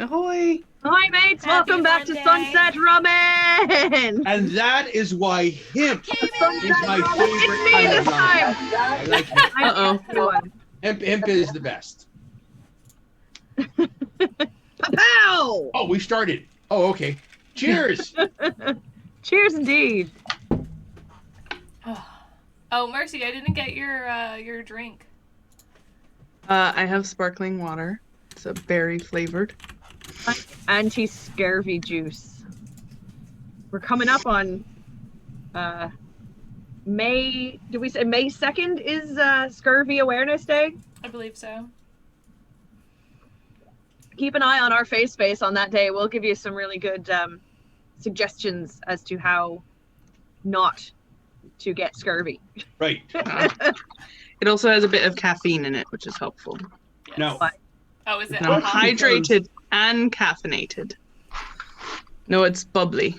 Ahoy! Hi, mates. Happy Welcome back to Monday. Sunset Rummin. And that is why himp is my favorite Me kind this of time. rum. I like hemp. Uh-oh. Hemp is the best. Pow! Oh, we started. Oh, okay. Cheers. Cheers, indeed. Oh, Mercy, I didn't get your drink. I have sparkling water. It's a berry flavored. Anti-scurvy juice. We're coming up on May. Did we say May 2nd is Scurvy Awareness Day? I believe so. Keep an eye on our face space on that day. We'll give you some really good suggestions as to how not to get scurvy. Right. It also has a bit of caffeine in it, which is helpful. Yes. No. Oh, is it? And I'm hydrated and caffeinated. No, it's bubbly.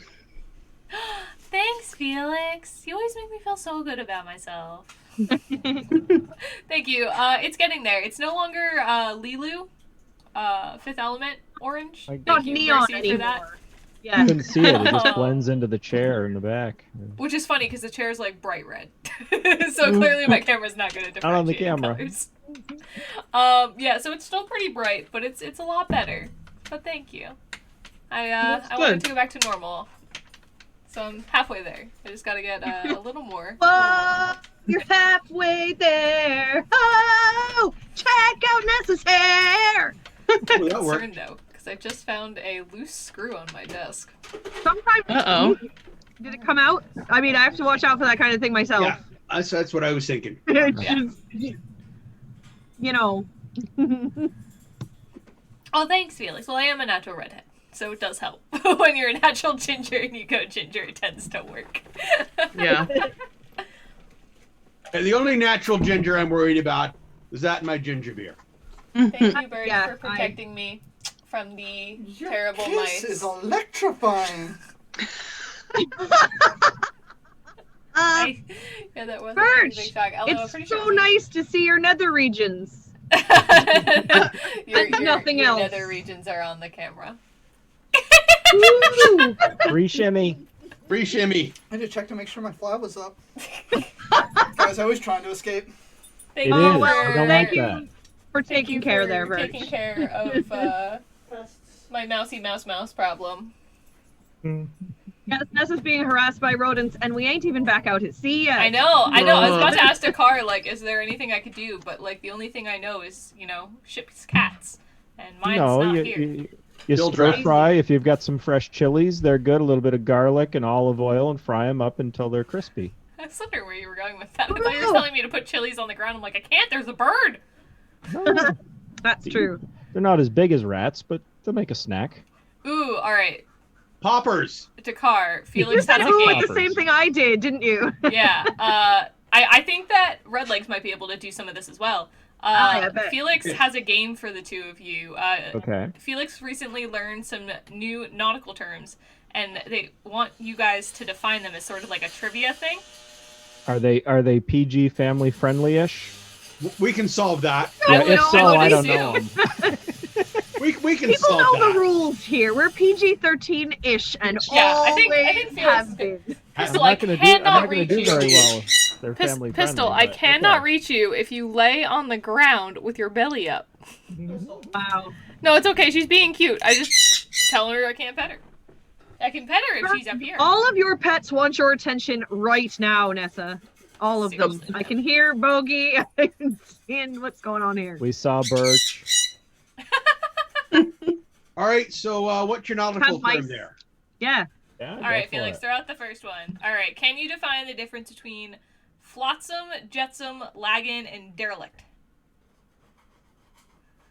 Thanks, Felix. You always make me feel so good about myself. Thank you. It's getting there. It's no longer Lilu, Fifth Element orange. Thank Not you, neon Mercy, for anymore. that. Yeah. Couldn't see it. It just Oh. blends into the chair in the back. Which is funny because the chair is like bright red, so clearly my camera's not going to Not on the differentiate camera. colors. Yeah, so it's still pretty bright, but it's a lot better. But thank you. I wanted good. to go back to normal, so I'm halfway there. I just got to get a little more. Whoa, you're halfway there. Oh, check out Nessa's hair. Well, that worked. Concerned though, because I just found a loose screw on my desk. Sometimes. Uh-oh. Did it come out? I mean, I have to watch out for that kind of thing myself. Yeah, that's what I was thinking. It's Yeah. just, you know. Oh, thanks, Felix. Well, I am a natural redhead, so it does help. When you're a natural ginger and you go ginger, it tends to work. Yeah. And the only natural ginger I'm worried about is that in my ginger beer. Thank you, Bird, Yeah, for protecting me from the terrible This mice. is electrifying. Yeah, that was a Birch, pretty big shock. Although I'm it's pretty so sure nice to see your nether regions. your nothing your else. nether regions are on the camera. Ooh. Free shimmy. Free shimmy. I had to check to make sure my fly was up. Guys, I was trying to escape. Thank It you is. for, I don't thank like you that. for thank taking you care for there, Birch. taking care of my mousy mouse problem. Yes, Nessa's being harassed by rodents, and we ain't even back out at sea yet. I know. I was about to ask Dakar, like, is there anything I could do? But like, the only thing I know is, ship's cats, and mine's No, not you, here. you Still stir dry. fry if you've got some fresh chilies. They're good. A little bit of garlic and olive oil, and fry them up until they're crispy. I was wondering where you were going with that. I thought you were telling me to put chilies on the ground. I'm like, I can't. There's a bird. No, That's true. they're not as big as rats, but they'll make a snack. Ooh, all right. Poppers. Dakar, You Felix said has a ooh game. at the same thing I did, didn't you? Yeah. I think that Red Legs might be able to do some of this as well. I bet. Felix has a game for the two of you. Okay. Felix recently learned some new nautical terms, and they want you guys to define them as sort of like a trivia thing. Are they PG family friendly ish? We can solve that. I Yeah, would- if so, I would I don't assume. know 'em. We can People solve know that. the rules here. We're PG-13-ish and Yeah, I always think Felix have been. Pistol, I'm I not gonna cannot do reach very you. well. If they're family Pistol, friendly, I but cannot okay. reach you if you lay on the ground with your belly up. Wow. No, it's okay. She's being cute. I just tell her I can't pet her. I can pet her if she's up here. All of your pets want your attention right now, Nessa. All of them. Seriously. I can hear Bogey. I can see what's going on here. We saw Birch. All right, so what's your nautical Have mice. term there? Yeah. Yeah, All right, Felix, throw out the first one. All right, can you define the difference between flotsam, jetsam, laggin, and derelict?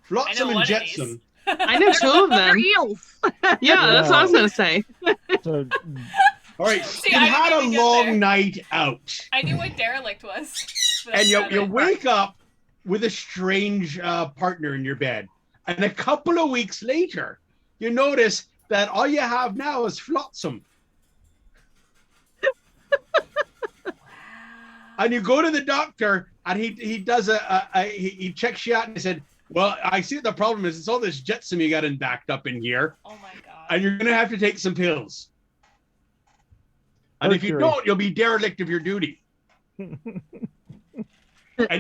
Flotsam one and of jetsam. I know two of They're them. eels. Yeah, that's what I was gonna say. So, All right, See, you I had didn't a even get long there. night out, I knew what derelict was. but and that's you about you it. wake up with a strange partner in your bed, and a couple of weeks later, you notice that all you have now is flotsam. And you go to the doctor, and he does he checks you out, and he said, Well, I see the problem is it's all this jetsam you got backed up in here, Oh my god. and you're gonna have to take some pills. And if you Mercury. don't, you'll be derelict of your duty. And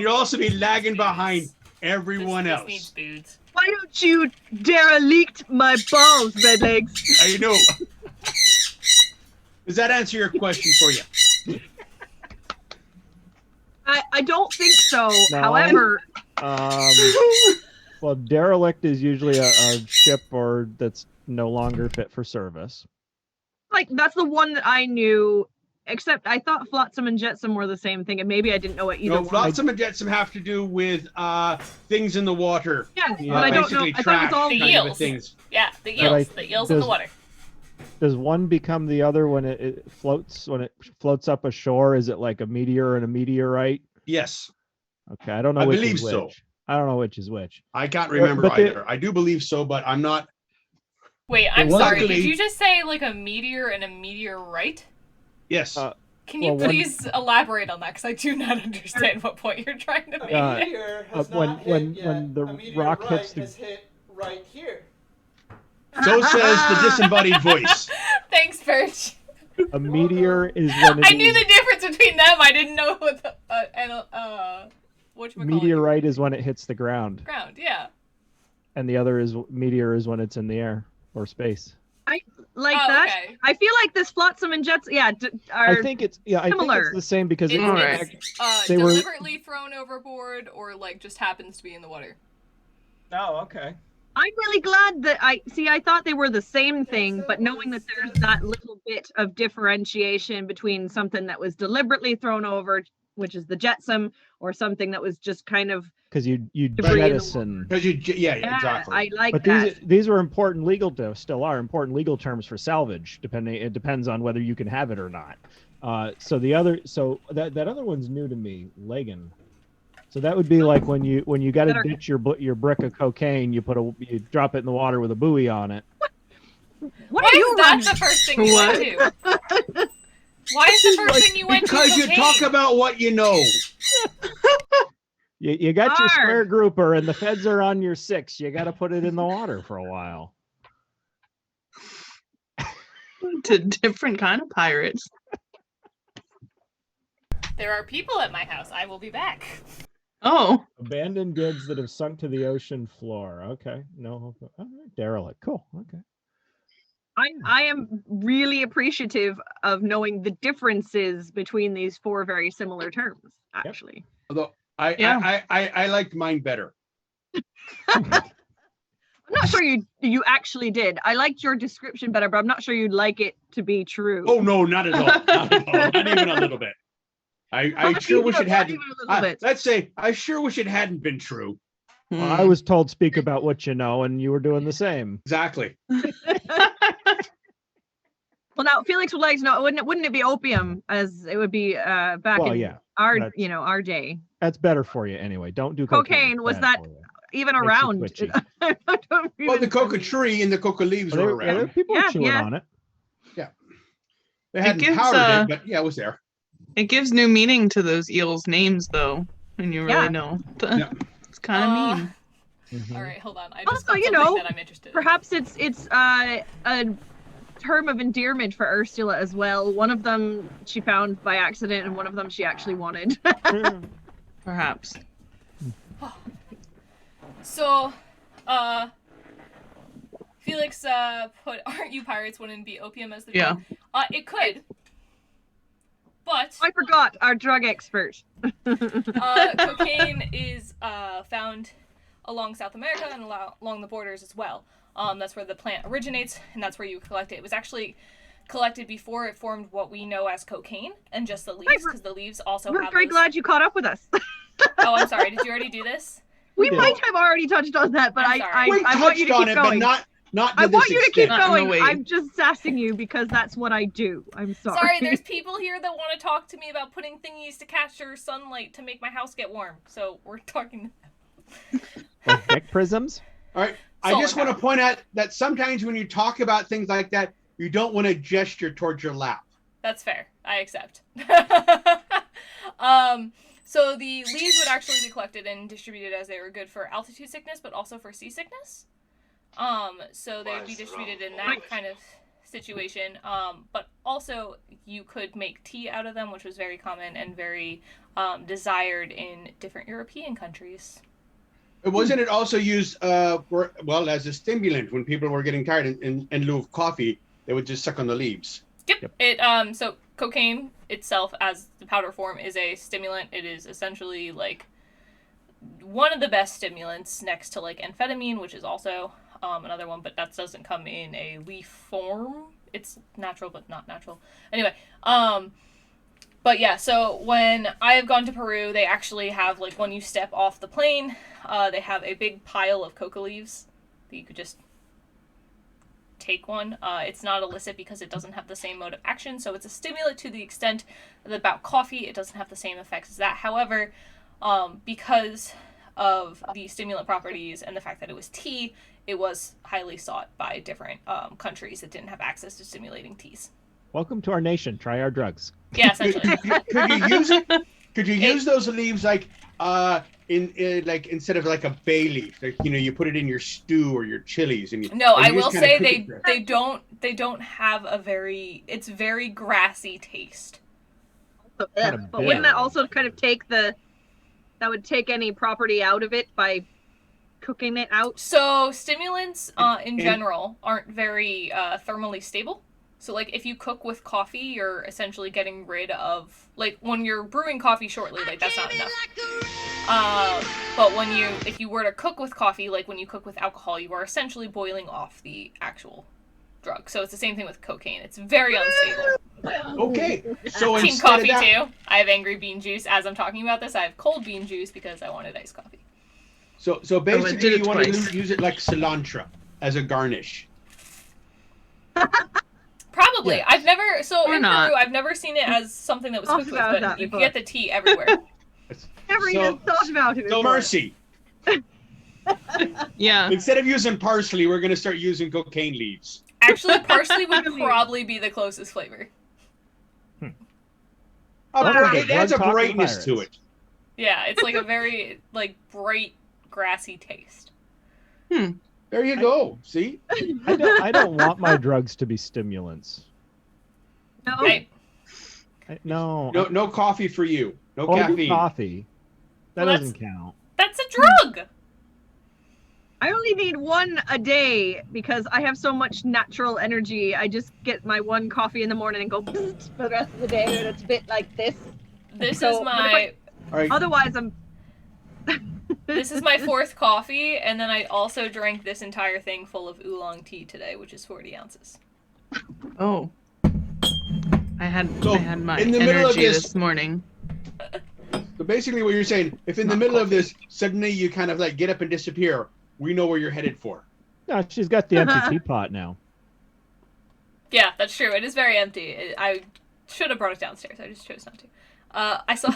you'll also be lagging behind everyone this else. needs boots. Why don't you derelict my balls, Redlegs? I know. Does that answer your question for you? I don't think so. No. However, Well, derelict is usually a ship or that's no longer fit for service. like that's the one that I knew. Except I thought flotsam and jetsam were the same thing, and maybe I didn't know what either No, one. flotsam and jetsam have to do with things in the water. Yeah, Yeah. but I don't know. Basically I thought it was all The kind of eels. things. Yeah, the But I- eels. The eels in the does- water. Does one become the other when it floats up ashore? Is it like a meteor and a meteorite? Yes, Okay, I don't know I which believe is which. so. I don't know which is which. I can't remember but they- either. I do believe so, but I'm not. Wait, I'm Well, sorry. luckily- Did you just say like a meteor and a meteorite? Yes. Can you Well, one- please elaborate on that? Because I do not understand what point you're trying to make. Uh, Meteor has when- not when- hit when yet. the A rock meteorite hits the- has hit right here. So says the disembodied voice. Thanks, Birch. A meteor is when it I knew is- the difference between them. I didn't know what the whatchamacallit. meteorite is when it hits the ground, Ground, yeah. and the other is meteor is when it's in the air or space. like Oh, that. okay. I feel like this flotsam and jetsam, I are think it's I think similar. it's the same because it, It's, Alright. it's They were- deliberately thrown overboard or like just happens to be in the water. Oh, okay. I'm really glad that I thought they were the same thing, but knowing that there's that little bit of differentiation between something that was deliberately thrown over, which is the jetsam, or something that was just kind of Because you Debris in the jettison. Because yeah, yeah, exactly. I like But that. these are important still are important legal terms for salvage. It depends on whether you can have it or not. So that other one's new to me, Legan. So that would be like when you got to Better- ditch your brick of cocaine, you drop it in the water with a buoy on it. What Why are you is that running? the first thing you went to? Why is the first thing you went to? Because you cocaine? talk about what you know. You got your square Arg. grouper, and the feds are on your 6. You got to put it in the water for a while. To different kind of pirates. There are people at my house. I will be back. Oh, Abandoned goods that have sunk to the ocean floor. Okay, no, derelict. Cool. Okay. I am really appreciative of knowing the differences between these four very similar terms, actually. Although Yeah. I liked mine better. I'm not sure you actually did. I liked your description better, but I'm not sure you'd like it to be true. Oh no, not at all. Not at all. Not even a little bit. I Not sure even- wish it not hadn't. even a little bit. Let's say I sure wish it hadn't been true. I was told speak about what you know, and you were doing the same. Exactly. Well, now Felix would like to know, wouldn't it be opium, as it would be back Well, in yeah, our that's- our day? that's better for you anyway. Don't do Cocaine, It's was bad that for you. Even Makes you around. twitchy. I don't Well, the even- coca tree and the coca leaves Well, were there around. people Yeah, chewing yeah. on it. They hadn't gives, powdered it, but yeah, it was there. It gives new meaning to those eels' names, though, when you really Yeah. know. Yeah. It's kind of mean. Mhm. All right, hold on. I Also, just got you something know, that I'm interested in. Perhaps it's a term of endearment for Ursula as well. One of them she found by accident, and one of them she actually wanted. Perhaps. So, Felix put "Aren't you pirates?" wouldn't be opium as the Yeah. drug. It could, but I forgot our drug expert. cocaine is found along South America and along the borders as well. That's where the plant originates, and that's where you collect it. It was actually collected before it formed what we know as cocaine, and just the leaves, because the leaves also We're have very those... glad you caught up with us. Oh, I'm sorry. Did you already do this? We did. might have already touched on that, but I'm sorry. We I want you touched to on keep it, going. but not to I this want you to keep extent. Not in the going. way. I'm just sassing you because that's what I do. I'm sorry. Sorry, there's people here that want to talk to me about putting thingies to capture sunlight to make my house get warm. So we're talking. Like Bic prisms. All right. I Solar just want to power. point out that sometimes when you talk about things like that, you don't want to gesture towards your lap. That's fair. I accept. So the leaves would actually be collected and distributed as they were good for altitude sickness, but also for seasickness. So they would be distributed in that kind of situation. But also you could make tea out of them, which was very common and very desired in different European countries. Wasn't it also used as a stimulant when people were getting tired in lieu of coffee? They would just suck on the leaves. Yep. It so cocaine itself as the powder form is a stimulant. It is essentially like one of the best stimulants next to like amphetamine, which is also another one, but that doesn't come in a leaf form. It's natural but not natural. Anyway, but yeah, so when I have gone to Peru, they actually have, like, when you step off the plane, they have a big pile of coca leaves that you could just take one. It's not illicit because it doesn't have the same mode of action, so it's a stimulant to the extent that about coffee, it doesn't have the same effects as that. However, because of the stimulant properties and the fact that it was tea, it was highly sought by different countries that didn't have access to stimulating teas. Welcome to our nation. Try our drugs. Yeah, essentially. Could you use it? Could you use those leaves like in like instead of like a bay leaf? Like, you know, you put it in your stew or your chilies and you. No, and I you will just kinda say cook it. they don't have a very, it's very grassy taste. But Kinda wouldn't that bitter. also kind of take that would take any property out of it by cooking it out? So stimulants in And- general aren't very thermally stable. So like if you cook with coffee, you're essentially getting rid of, like when you're brewing coffee shortly, like that's not enough. But if you were to cook with coffee, like when you cook with alcohol, you are essentially boiling off the actual drug. So it's the same thing with cocaine. It's very unstable. Okay, so Team instead coffee of that, too. I have angry bean juice. As I'm talking about this, I have cold bean juice because I wanted iced coffee. so did basically it you want twice. to use it like cilantro as a garnish. Probably. Yeah. I've never, so Or in not. Peru, I've never seen it as something that was Thought cooked with, about but that you can before. get the tea everywhere. Never So- even thought about it. So before. Mercy, Yeah. instead of using parsley, we're gonna start using cocaine leaves. Actually, parsley would probably be the closest flavor. It adds a Drug talking brightness to pirates. it. Yeah, it's like a very, like, bright, grassy taste. There you go. See? I don't want my drugs to be stimulants. No. Right? No. No coffee for you. No I'll do caffeine. coffee. That Well, doesn't count. That's a drug! I only need one a day because I have so much natural energy. I just get my one coffee in the morning and go bzzzt for the rest of the day, and it's a bit like this. This So, is but if my... All right. Otherwise, I'm. This is my fourth coffee, and then I also drank this entire thing full of oolong tea today, which is 40 ounces. Oh. I had So, my in the middle of energy this- this morning. So basically, what you're saying, if in the Not middle of this, suddenly you kind of like get up and disappear, we know where you're headed for. No, she's got the empty teapot now. Yeah, that's true. It is very empty. I should have brought it downstairs. I just chose not to. I saw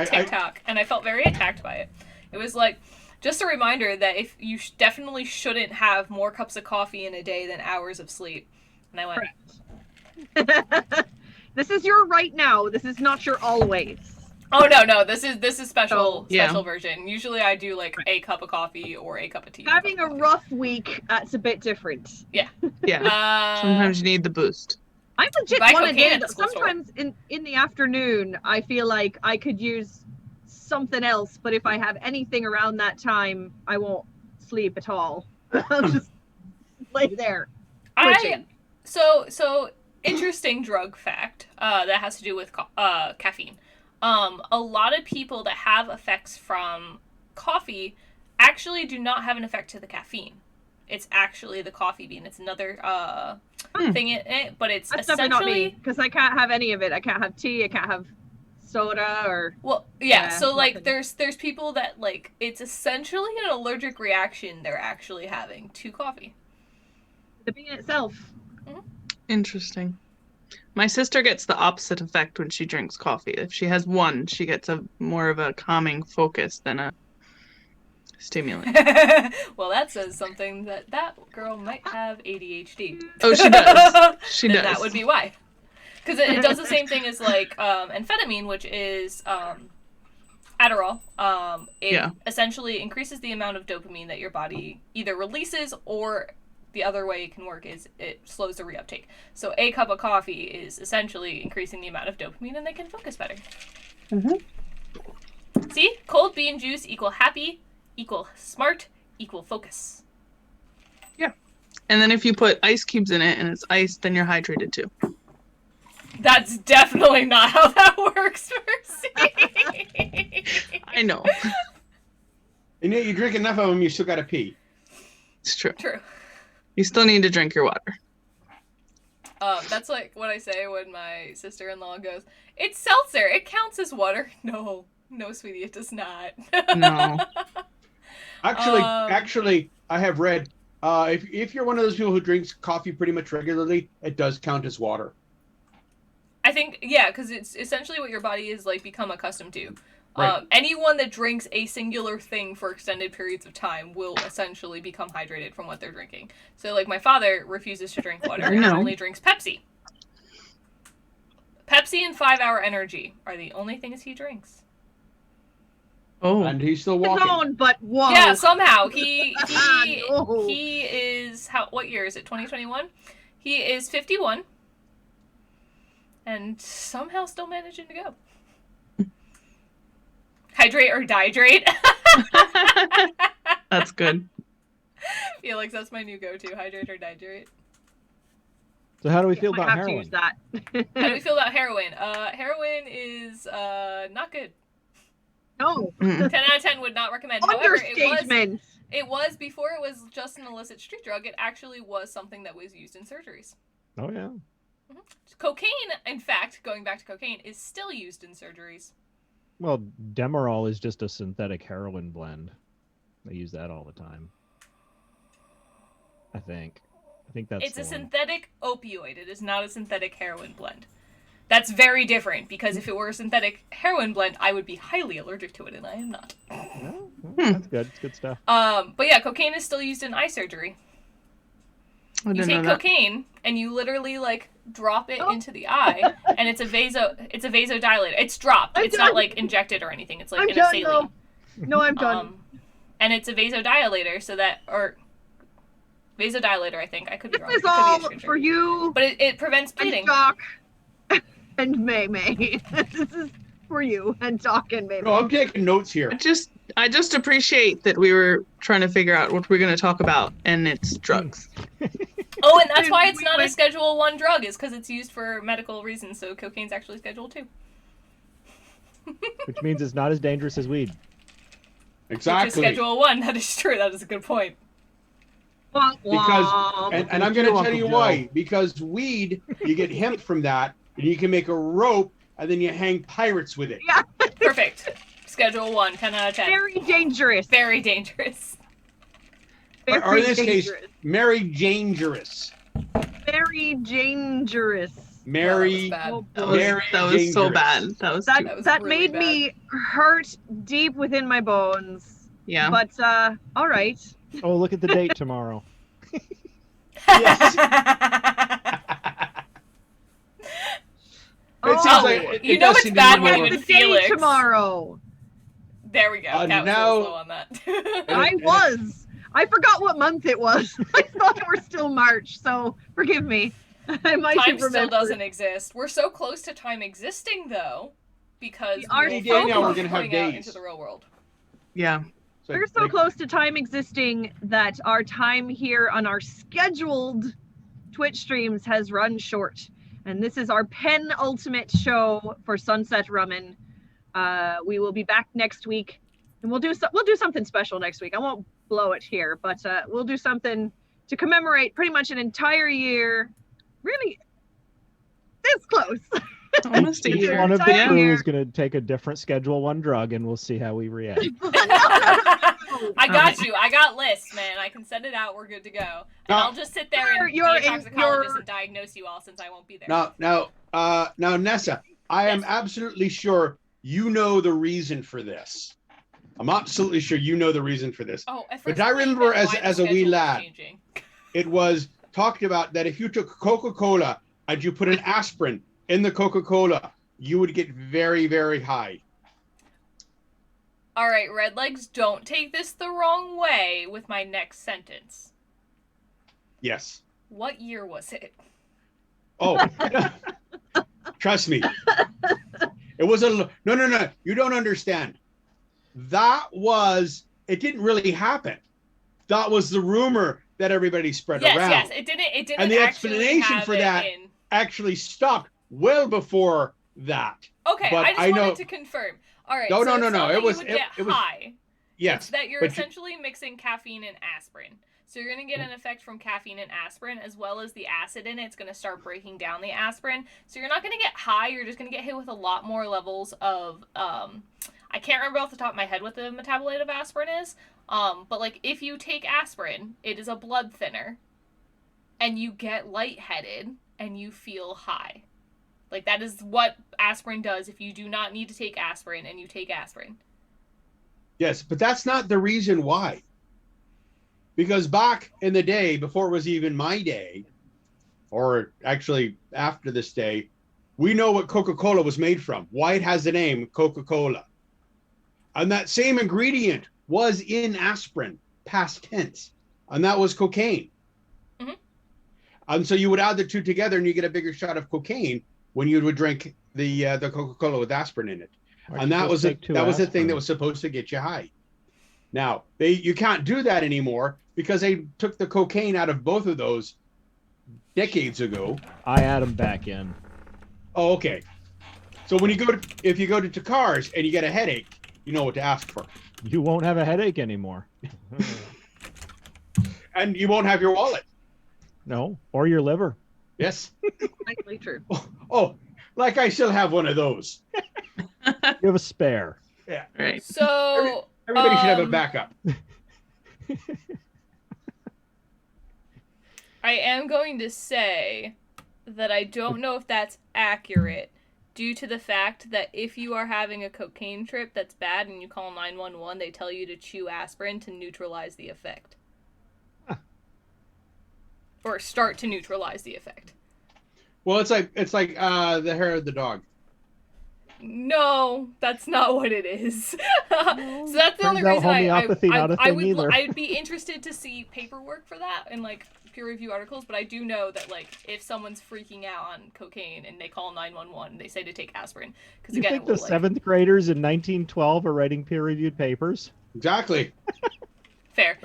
a TikTok, and I felt very attacked by it. It was like, just a reminder that if you definitely shouldn't have more cups of coffee in a day than hours of sleep. And I went, This is your right now. This is not your always. oh no, this is special yeah. special version. Usually I do like a cup of coffee or a cup of tea. Having a rough week, that's a bit different. Yeah. Uh, Sometimes you need the boost. I'm legit Buy one a cocaine day. at the school store. Sometimes in the afternoon, I feel like I could use something else, but if I have anything around that time, I won't sleep at all. I'll just lay there. twitching. So interesting drug fact that has to do with caffeine. A lot of people that have effects from coffee actually do not have an effect to the caffeine. It's actually the coffee bean. It's another thing in it, but it's That's definitely not me, essentially because I can't have any of it. I can't have tea. I can't have soda or. well, yeah. Yeah, So like, nothing. there's people that like it's essentially an allergic reaction they're actually having to coffee. The bean itself. Interesting. My sister gets the opposite effect when she drinks coffee. If she has one, she gets a more of a calming focus than a stimulant. Well, that says something that girl might have ADHD. Oh, she does. She Then does. that would be why. Because it does the same thing as like amphetamine, which is Adderall. It Yeah. essentially increases the amount of dopamine that your body either releases, or the other way it can work is it slows the reuptake. So a cup of coffee is essentially increasing the amount of dopamine, and they can focus better. See? Cold bean juice equal happy, equal smart, equal focus. And then if you put ice cubes in it and it's iced, then you're hydrated too. That's definitely not how that works, Mercy. I know. And yet you drink enough of them, you still gotta pee. It's true. True. You still need to drink your water. That's like what I say when my sister-in-law goes, "It's seltzer. It counts as water." No, sweetie, it does not. No. Actually, I have read if you're one of those people who drinks coffee pretty much regularly, it does count as water. I think, yeah, because it's essentially what your body is like become accustomed to. Right. Anyone that drinks a singular thing for extended periods of time will essentially become hydrated from what they're drinking. So, like, my father refuses to drink water and only drinks Pepsi. Pepsi and 5 Hour Energy are the only things he drinks. Oh. And he's still walking. Alone, but whoa. Yeah, somehow he No. he is what year is it? 2021. He is 51, and somehow still managing to go. Hydrate or dihydrate. That's good. Felix, that's my new go-to. Hydrate or dihydrate. So how do we Yeah, feel might about have to heroin? use that. How do we feel about heroin? Heroin is not good. No. 10 out of 10 would not recommend. However, Understatement. it was before it was just an illicit street drug. It actually was something that was used in surgeries. Oh yeah. Cocaine, in fact, going back to cocaine, is still used in surgeries. Well, Demerol is just a synthetic heroin blend. They use that all the time. I think that's It's the a one. synthetic opioid. It is not a synthetic heroin blend. That's very different, because if it were a synthetic heroin blend, I would be highly allergic to it, and I am not. Oh, that's good. It's good stuff. But yeah, cocaine is still used in eye surgery. I You didn't take know that. cocaine and you literally like drop it into the eye, and it's a vasodilator. It's dropped. I'm It's not done. like injected or anything. It's like I'm in a done, saline. No, I'm done. And it's a vasodilator, so that vasodilator. I think I could be This wrong. is It could be a all sugar. for you But it prevents and bleeding. Doc and May. This is for you and Doc and May. No, I'm taking notes here. I just appreciate that we were trying to figure out what we're going to talk about, and it's drugs. Oh, and that's why it's We not a went- Schedule 1 drug, is because it's used for medical reasons, so cocaine's actually Schedule 2. Which means it's not as dangerous as weed. Which is Exactly. Schedule 1. That is true. That is a good point. Because and I'm going to tell you Uncle why. Joe. Because weed, you get hemp from that, and you can make a rope, and then you hang pirates with it. Yeah. Perfect. Schedule 1, 10 out of 10. Very dangerous. Very dangerous. Very Or in this dangerous. case, Mary Dangerous. Very dangerous. Mary. Wow, That was, Very that was so dangerous. bad. That was That too, That was that really made bad. me hurt deep within my bones. yeah. But all right. Oh, look at the date tomorrow. Yes. It seems Oh, like it you know does it's seem to bad be when more- you the would feel day it. tomorrow. There we go. Cat was a now- little slow on that. I was. I forgot what month it was. I thought it was still March, so forgive me. I might Time have still remembered. doesn't exist. We're so close to time existing, though, because We are we so will close. be Now we're gonna have going out days. into the real world. Yeah. We're so like- close to time existing that our time here on our scheduled Twitch streams has run short. And this is our penultimate show for Sunset Rummin. We will be back next week, and we'll do something special next week. I won't blow it here, but we'll do something to commemorate pretty much an entire year. Really, this close. Almost a Each year. one of the Entire crew year. is going to take a different Schedule 1 drug, and we'll see how we react. I got you. I got lists, man. I can send it out. We're good to go. And Now- I'll just sit there and You're be a in- toxicologist you're- and diagnose you all since I won't be there. Now, Nessa, I am Yes. absolutely sure you know the reason for this. I'm absolutely sure you know the reason for this. Oh, at But first I thought you remember meant why the as a wee schedule was lad. changing. It was talked about that if you took Coca-Cola and you put an aspirin in the Coca-Cola, you would get very, very high. All right, Redlegs, don't take this the wrong way with my next sentence. Yes. What year was it? Oh, trust me. It was a no. You don't understand. It didn't really happen. That was the rumor that everybody spread around. Yes, it didn't. And the actually explanation have for it that in... actually stopped well before that. Okay, but I just wanted to confirm. All right. No. It's not that It was you would get high. Yes. It's that you're but essentially mixing caffeine and aspirin. So you're going to get an effect from caffeine and aspirin, as well as the acid in it. It's going to start breaking down the aspirin. So you're not going to get high. You're just going to get hit with a lot more levels of, I can't remember off the top of my head what the metabolite of aspirin is. But like if you take aspirin, it is a blood thinner, and you get lightheaded and you feel high. Like that is what aspirin does if you do not need to take aspirin and you take aspirin. Yes, but that's not the reason why. Because back in the day, before it was even my day, or actually after this day, we know what Coca-Cola was made from. Why it has the name Coca-Cola. And that same ingredient was in aspirin, past tense. And that was cocaine. Mm-hmm. And so you would add the two together and you get a bigger shot of cocaine when you would drink the Coca-Cola with aspirin in it. And that was the thing that was supposed to get you high. Now, you can't do that anymore because they took the cocaine out of both of those decades ago. I add them back in. Oh, okay. So when if you go to cars and you get a headache, you know what to ask for. You won't have a headache anymore. And you won't have your wallet. No, or your liver. Yes. Likely true. Oh, like I still have one of those. You have a spare. Yeah. Right. So Everybody should have a backup. I am going to say that I don't know if that's accurate due to the fact that if you are having a cocaine trip that's bad and you call 911, they tell you to chew aspirin to neutralize the effect. Huh. Or start to neutralize the effect. Well, it's like the hair of the dog. No, that's not what it is. So that's the only Turns out reason homeopathy not a thing either. I'd be interested to see paperwork for that and like peer review articles, but I do know that like if someone's freaking out on cocaine and they call 911, they say to take aspirin because You again, think the seventh graders in 1912 are writing peer-reviewed papers? Exactly. Fair.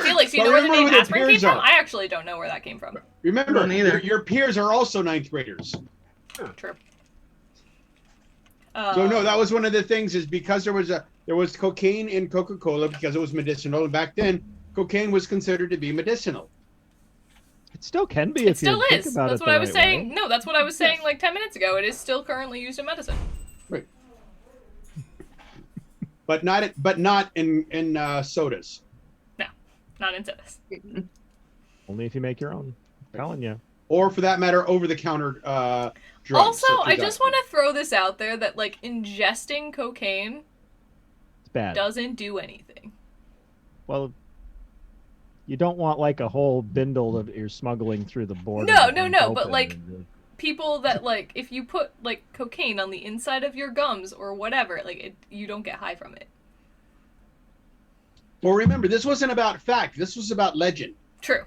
Felix, you know where the name aspirin came from? I actually don't know where that came from. Remember, your peers are also ninth graders. True. So no, that was one of the things is because there was cocaine in Coca-Cola because it was medicinal, and back then cocaine was considered to be medicinal. It still can be It if still you think is. about That's it what the I was right saying. way. No, that's what I was saying like 10 minutes ago. It is still currently used in medicine. Right. But not in sodas. No, not in sodas. Only if you make your own. I'm telling you. Or for that matter, over-the-counter drugs. Also, such as I just want to throw this out there that like ingesting cocaine It's bad. doesn't do anything. Well, you don't want like a whole bindle that you're smuggling through the border. No, but like people that like if you put like cocaine on the inside of your gums or whatever, like you don't get high from it. Well, remember, this wasn't about fact. This was about legend. True.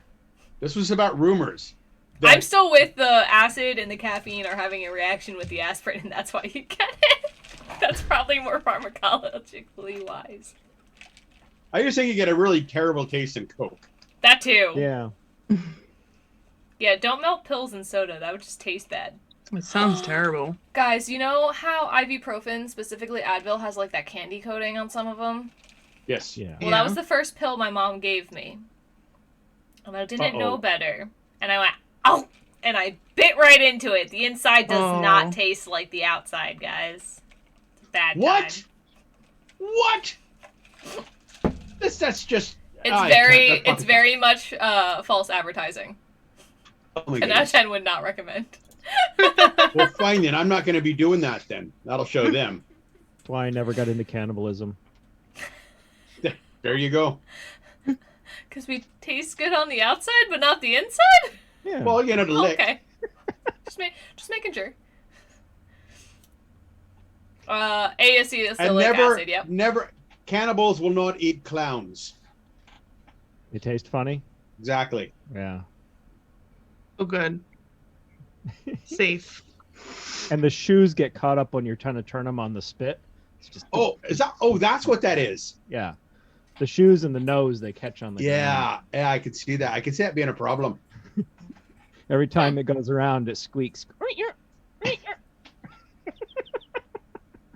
This was about rumors. I'm still with the acid and the caffeine are having a reaction with the aspirin, and that's why you get it. That's probably more pharmacologically wise. I just think you get a really terrible taste in Coke. That too. Yeah. Yeah, don't melt pills in soda. That would just taste bad. It sounds terrible. Guys, you know how ibuprofen, specifically Advil, has like that candy coating on some of them? Yes. Yeah. Well, that was the first pill my mom gave me. And I didn't know better. And I went, oh! And I bit right into it. The inside does not taste like the outside, guys. It's a bad What? time. What? That's just... It's very much false advertising. Oh my And goodness. 10 would not recommend. Well, fine then. I'm not going to be doing that then. That'll show them. That's why I never got into cannibalism. There you go. Because we taste good on the outside, but not the inside? Yeah. Well, you know, to lick. Okay. just making sure. ASC is still like acid, yep. Never. cannibals will not eat clowns. They taste funny. Exactly. Yeah. Oh, good. Safe. And the shoes get caught up when you're trying to turn them on the spit. It's just That's what that is. yeah. The shoes and the nose they catch on the ground. Yeah, I could see that. I could see that being a problem. Every time it goes around, it squeaks.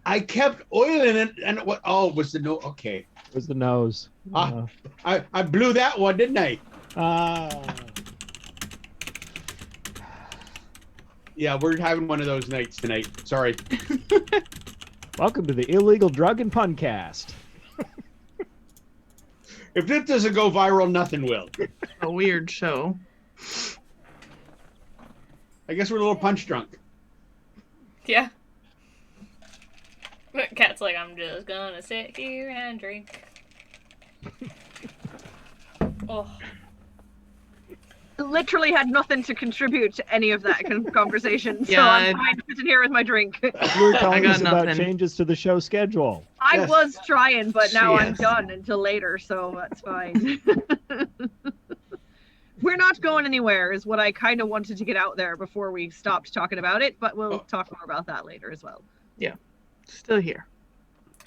I kept oiling it, and what? Oh, it was the no? Okay, It was the nose. I blew that one, didn't I? Yeah, we're having one of those nights tonight. Sorry. Welcome to the Illegal Drug and Puncast. If this doesn't go viral, nothing will. A weird show. I guess we're a little punch drunk. Yeah. Cat's like, I'm just gonna sit here and drink. Oh. Literally had nothing to contribute to any of that conversation, so Yeah, I'm fine sitting here with my drink. You were telling got us about nothing. changes to the show schedule. I Yes. was trying, but now I'm Yes. done until later, so that's fine. We're not going anywhere, is what I kind of wanted to get out there before we stopped talking about it, but we'll talk more about that later as well. Still here.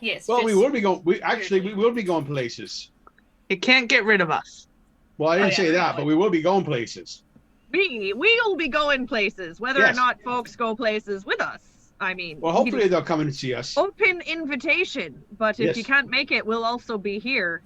Yes. Well, just- we will be going. We will be going places. It can't get rid of us. Well, I didn't yeah, say that, but we will be going places. We'll be going places, whether or Yes. not folks go places with us. I mean, Well, hopefully they'll come and see us. open invitation, but if Yes. you can't make it, we'll also be here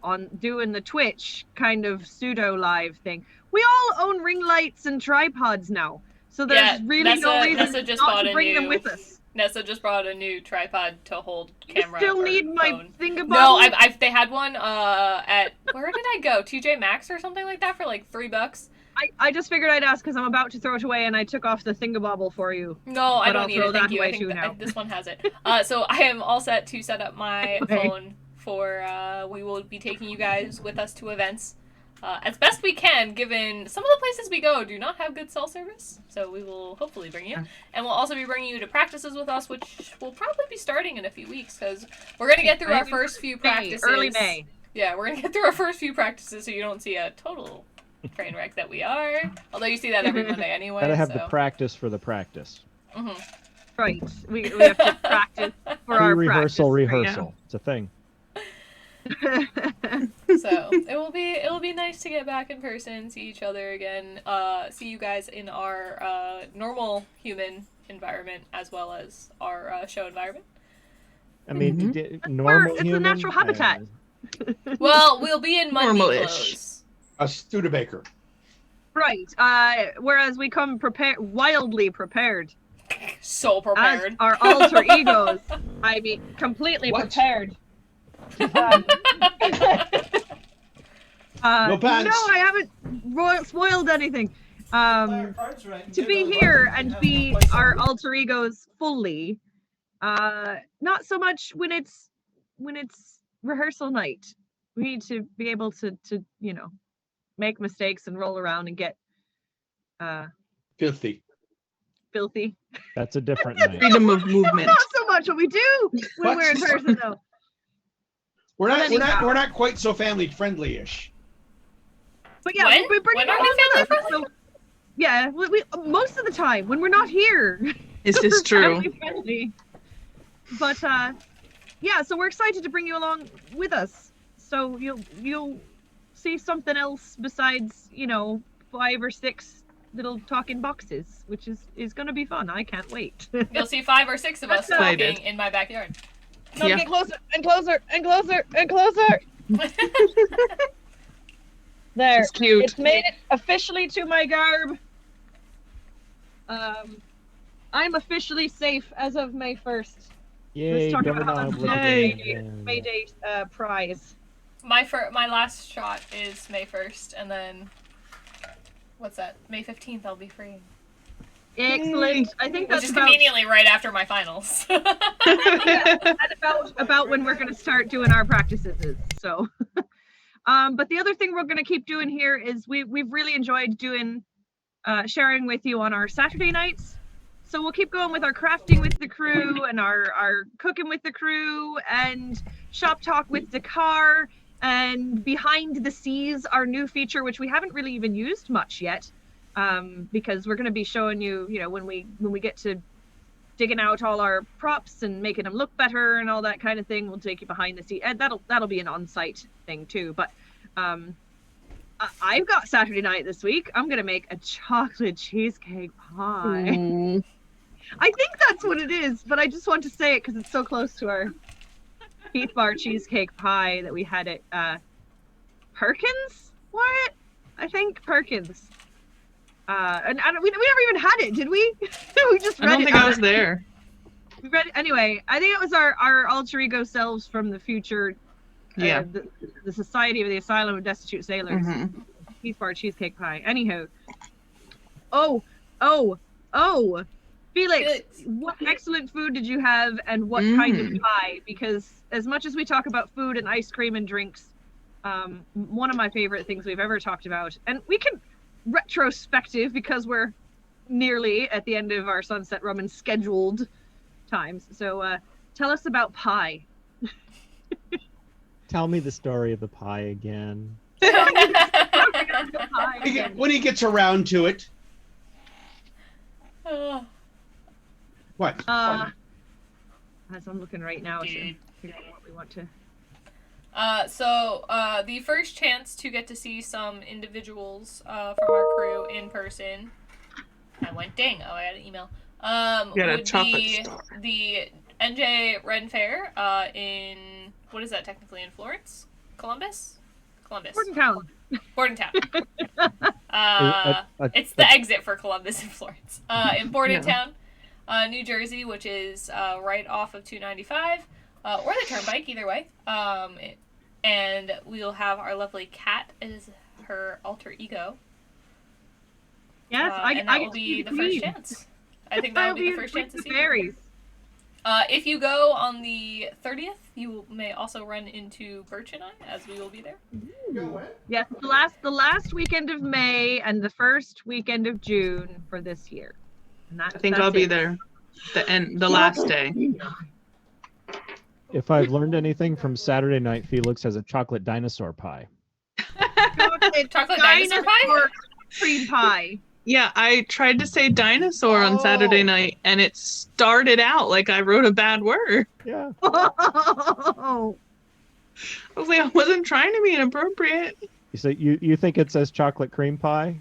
on doing the Twitch kind of pseudo live thing. We all own ring lights and tripods now, so there's Yeah, really no Nessa reason just not bought to a bring them new- with us. Nessa just brought a new tripod to hold You camera. still or need my phone. thingamabob? No, they had one at where did I go? TJ Maxx or something like that for like $3. I just figured I'd ask because I'm about to throw it away, and I took off the thingabobble for you. No, I But don't I'll need throw it. Thank that you. away I think too now. this one has it. So I am all set to set up my Okay. phone for. We will be taking you guys with us to events as best we can, given some of the places we go do not have good cell service. So we will hopefully bring you, and we'll also be bringing you to practices with us, which will probably be starting in a few weeks because we're gonna get through our first few practices. Early May. Yeah, we're gonna get through our first few practices so you don't see a total train wreck that we are. Although you see that every Monday anyway. Gotta have so. the practice for the practice. Mhm. Right. We have to practice for our Pre-rehearsal, practice. rehearsal. It's a thing. So it'll be nice to get back in person, see each other again, see you guys in our normal human environment as well as our show environment. I mean, Mhm. normal It's a human, natural habitat. Well, we'll be in Monday Normal-ish. clothes. A Studebaker. Right. Whereas we come wildly prepared. So As prepared. our alter egos. I mean, completely What? prepared. No pants. No, I haven't spoiled anything. To be here and be our alter egos fully. Not so much when it's rehearsal night. We need to be able to make mistakes and roll around and get Filthy. filthy. That's a different night. Freedom of movement. Not so much what we do when What? we're in person though. We're Anyhow. not quite so family friendly-ish. But yeah, When? we bring When it are all we with family us, so- yeah, we most of the time when we're not here. Is this we're true? family friendly. But yeah, so we're excited to bring you along with us. So you'll see something else besides 5 or 6 little talking boxes, which is going to be fun. I can't wait. You'll see 5 or 6 of us Excited. walking in my backyard. No, Yeah. get closer and closer and closer and closer. There. It's cute. It's made it officially to my garb. I'm officially safe as of May 1st. Yay, talk government about obligation. May Day prize. My last shot is May 1st, and then what's that? May 15th, I'll be free. Excellent. I think Which that's is about, conveniently right after my finals. about when we're going to start doing our practices. So, but the other thing we're going to keep doing here is we've really enjoyed doing sharing with you on our Saturday nights. So we'll keep going with our crafting with the crew and our cooking with the crew and shop talk with the car and behind the seas, our new feature, which we haven't really even used much yet, because we're going to be showing you, when we get to digging out all our props and making them look better and all that kind of thing. We'll take you behind the scenes, and that'll be an on-site thing too. But I've got Saturday night this week. I'm gonna make a chocolate cheesecake pie. Ooh. I think that's what it is, but I just want to say it because it's so close to our Heath Bar cheesecake pie that we had at Perkins. What? I think Perkins. And we never even had it, did we? We just read I don't it. think I was there. We read it anyway. I think it was our alter ego selves from the future. Yeah. The Society of the Asylum of Destitute Sailors. Mm-hmm. Heath Bar cheesecake pie. Anyhow. Oh. Felix, what excellent food did you have, and what kind of pie? Because as much as we talk about food and ice cream and drinks, one of my favorite things we've ever talked about, and we can retrospective because we're nearly at the end of our Sunset Rummin scheduled times. So tell us about pie. Tell me the story of the pie again. When he gets around to it. What? As I'm looking right now to figure out what we want to. So the first chance to get to see some individuals from our crew in person. I went ding. Oh, I got an email. Got a would chocolate be star. the NJ Ren Fair in, what is that technically, in Florence? Columbus? Bordentown. Bordentown. It's the exit for Columbus and Florence. In Bordentown, New Jersey, which is right off of 295, or the Turnpike, either way. And we'll have our lovely cat as her alter ego. Yes, and that will be the first chance. I think that will be the first chance to see berries. If you go on the 30th, you may also run into Birch and I, as we will be there. Yes, the last weekend of May and the first weekend of June for this year. And I think I'll be there. The last day. If I've learned anything from Saturday night, Felix has a chocolate dinosaur pie. Chocolate dinosaur pie? Cream pie. Yeah, I tried to say dinosaur on Saturday night, and it started out like I wrote a bad word. Yeah. Oh. I was like, I wasn't trying to be inappropriate. You think it says chocolate cream pie?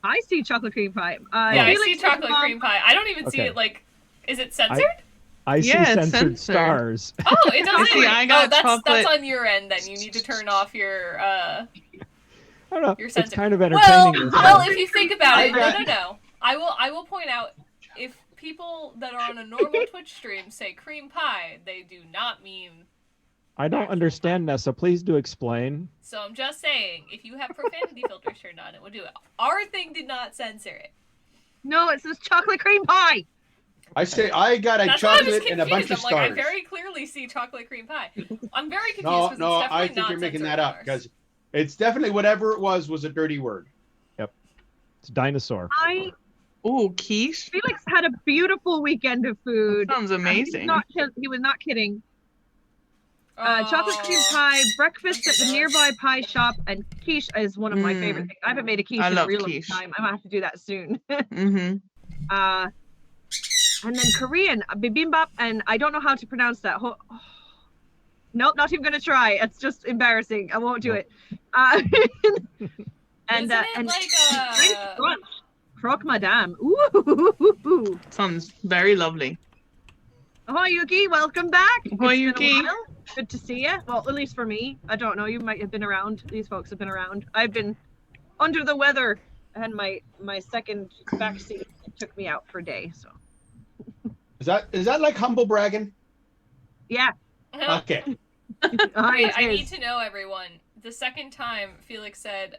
I see chocolate cream pie. Yeah, I see chocolate cream pie. I don't even see it, like, is it censored? I see censored stars. Oh, it doesn't. I got that's on your end. Then you need to turn off your. I don't know. Your it's censor. kind of entertaining. Well, if you think about it, no. I will point out, if people that are on a normal Twitch stream say cream pie, they do not mean. I don't understand, Nessa. Please do explain. So I'm just saying, if you have profanity filters turned on, it would do it. Our thing did not censor it. No, it says chocolate cream pie. I say I got a chocolate and a bunch of stars. I very clearly see chocolate cream pie. I'm very confused. No, I think you're making that up because it's definitely whatever it was a dirty word. Yep, it's dinosaur. Oh, quiche. Felix had a beautiful weekend of food. That sounds amazing. He was not kidding. Chocolate cream pie, breakfast at the nearby pie shop, and quiche is one of my favorite things. I haven't made a quiche in a real long time. I might have to do that soon. And then Korean bibimbap, and I don't know how to pronounce that. Nope, not even gonna try. It's just embarrassing. I won't do it. And Isn't it like brunch, croque madame. Ooh, sounds very lovely. Ahoy, Yuki! Welcome back. Ahoy, Yuki. Good to see you. Well, at least for me. I don't know. You might have been around. These folks have been around. I've been under the weather, and my second backseat took me out for a day. So. Is that like humble bragging? Yeah. Okay. Wait, I need to know, everyone. The second time Felix said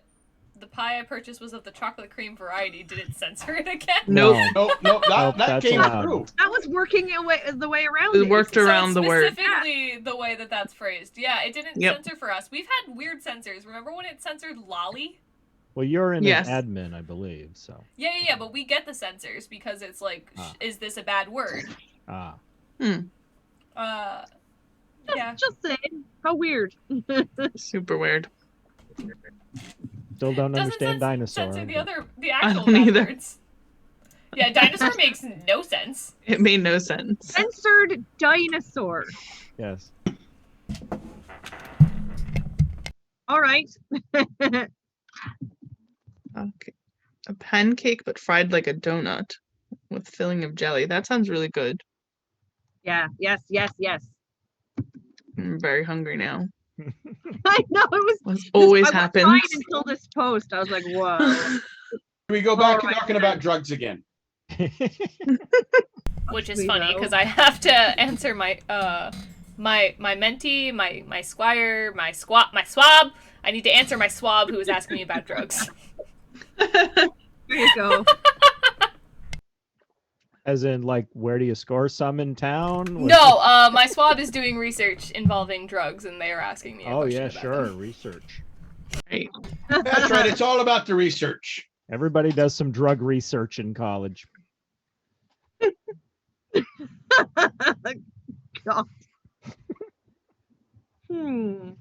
the pie I purchased was of the chocolate cream variety, did it censor it again? Nope. No, that came through. That was working the way around. It worked around the word. Specifically the way that's phrased. Yeah, it didn't censor for us. We've had weird censors. Remember when it censored lolly? Well, you're in Yes. as admin, I believe. So. Yeah, but we get the censors because it's like, is this a bad word? Ah. Yeah. Just saying. How weird. Super weird. Still don't understand dinosaur. Censor but- the actual don't bad either. words. Yeah, dinosaur makes no sense. It made no sense. Censored dinosaur. Yes. All right. Okay. A pancake but fried like a donut with filling of jelly. That sounds really good. Yeah. Yes. I'm very hungry now. I know it was. This always I was happens. fine until this post. I was like, whoa. Can we go back to Alright. talking about drugs again? Which is We funny know. because I have to answer my my mentee, my squire, my swab. I need to answer my swab who was asking me about drugs. There you go. As in, like, where do you score some in town? No, my swab is doing research involving drugs, and they are asking me. A Oh question yeah, about sure. them. Research. Right. That's right. It's all about the research. Everybody does some drug research in college. God. Hmm.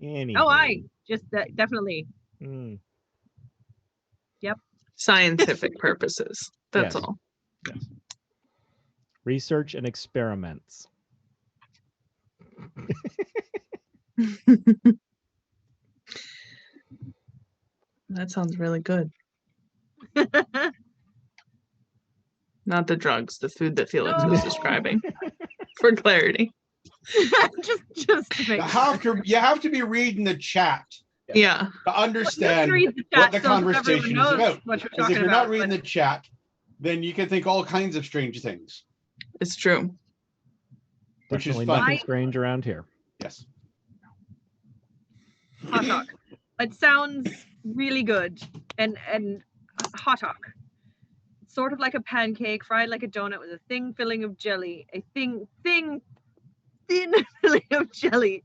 Anyway. Oh, I just definitely. Hmm. Scientific purposes. That's Yes. all. Yes. Research and experiments. That sounds really good. Not the drugs, the food that Felix was No. describing. For clarity. just to make You have to be reading the chat Yeah. to understand read the what chat the so that everyone conversation is knows about. what you're Because talking if you're about, not reading the chat, then you can think all kinds of strange things. It's true. Which is Definitely fun. nothing strange around here. Yes. hot dog. It sounds really good. And hot dog. Sort of like a pancake, fried like a donut with a thin filling of jelly. A thin filling of jelly.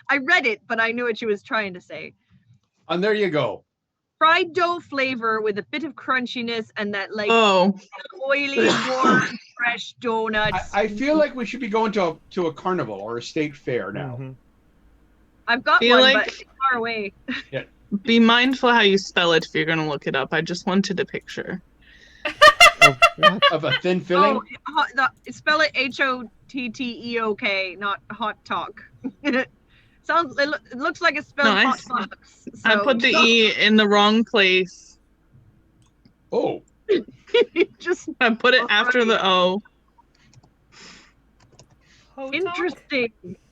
I read it, but I knew what she was trying to say. And there you go. Fried dough flavor with a bit of crunchiness and that like Oh, oily, warm, fresh donut. I feel like we should be going to a carnival or a state fair now. Mhm. I've got feel one, like- but it's far away. be mindful how you spell it if you're going to look it up. I just wanted a picture. Oh, what? Of a thin filling. Spell it HOTTEOK, not hot talk. It looks like it's spelled No, hot box. I put the E in the wrong place. Oh, just I put it after the O. interesting.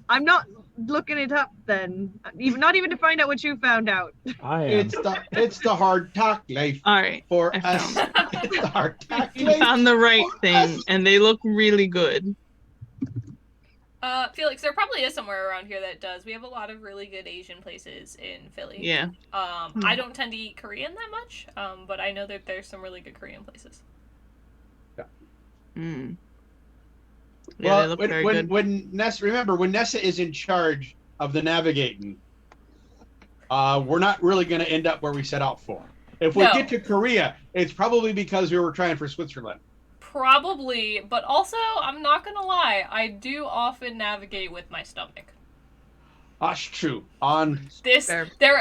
I'm not looking it up then. Not even to find out what you found out. I am. it's the hard talk life All right. for I us. found It's the hard talk You life. found the right for thing, us. and they look really good. Felix, there probably is somewhere around here that does. We have a lot of really good Asian places in Philly. Yeah. I don't tend to eat Korean that much, but I know that there's some really good Korean places. Mm. Yeah, they look very good. when Nessa is in charge of the navigating, we're not really going to end up where we set out for. If we No. get to Korea, it's probably because we were trying for Switzerland. Probably, but also, I'm not gonna lie, I do often navigate with my stomach. That's true. On This Fair. there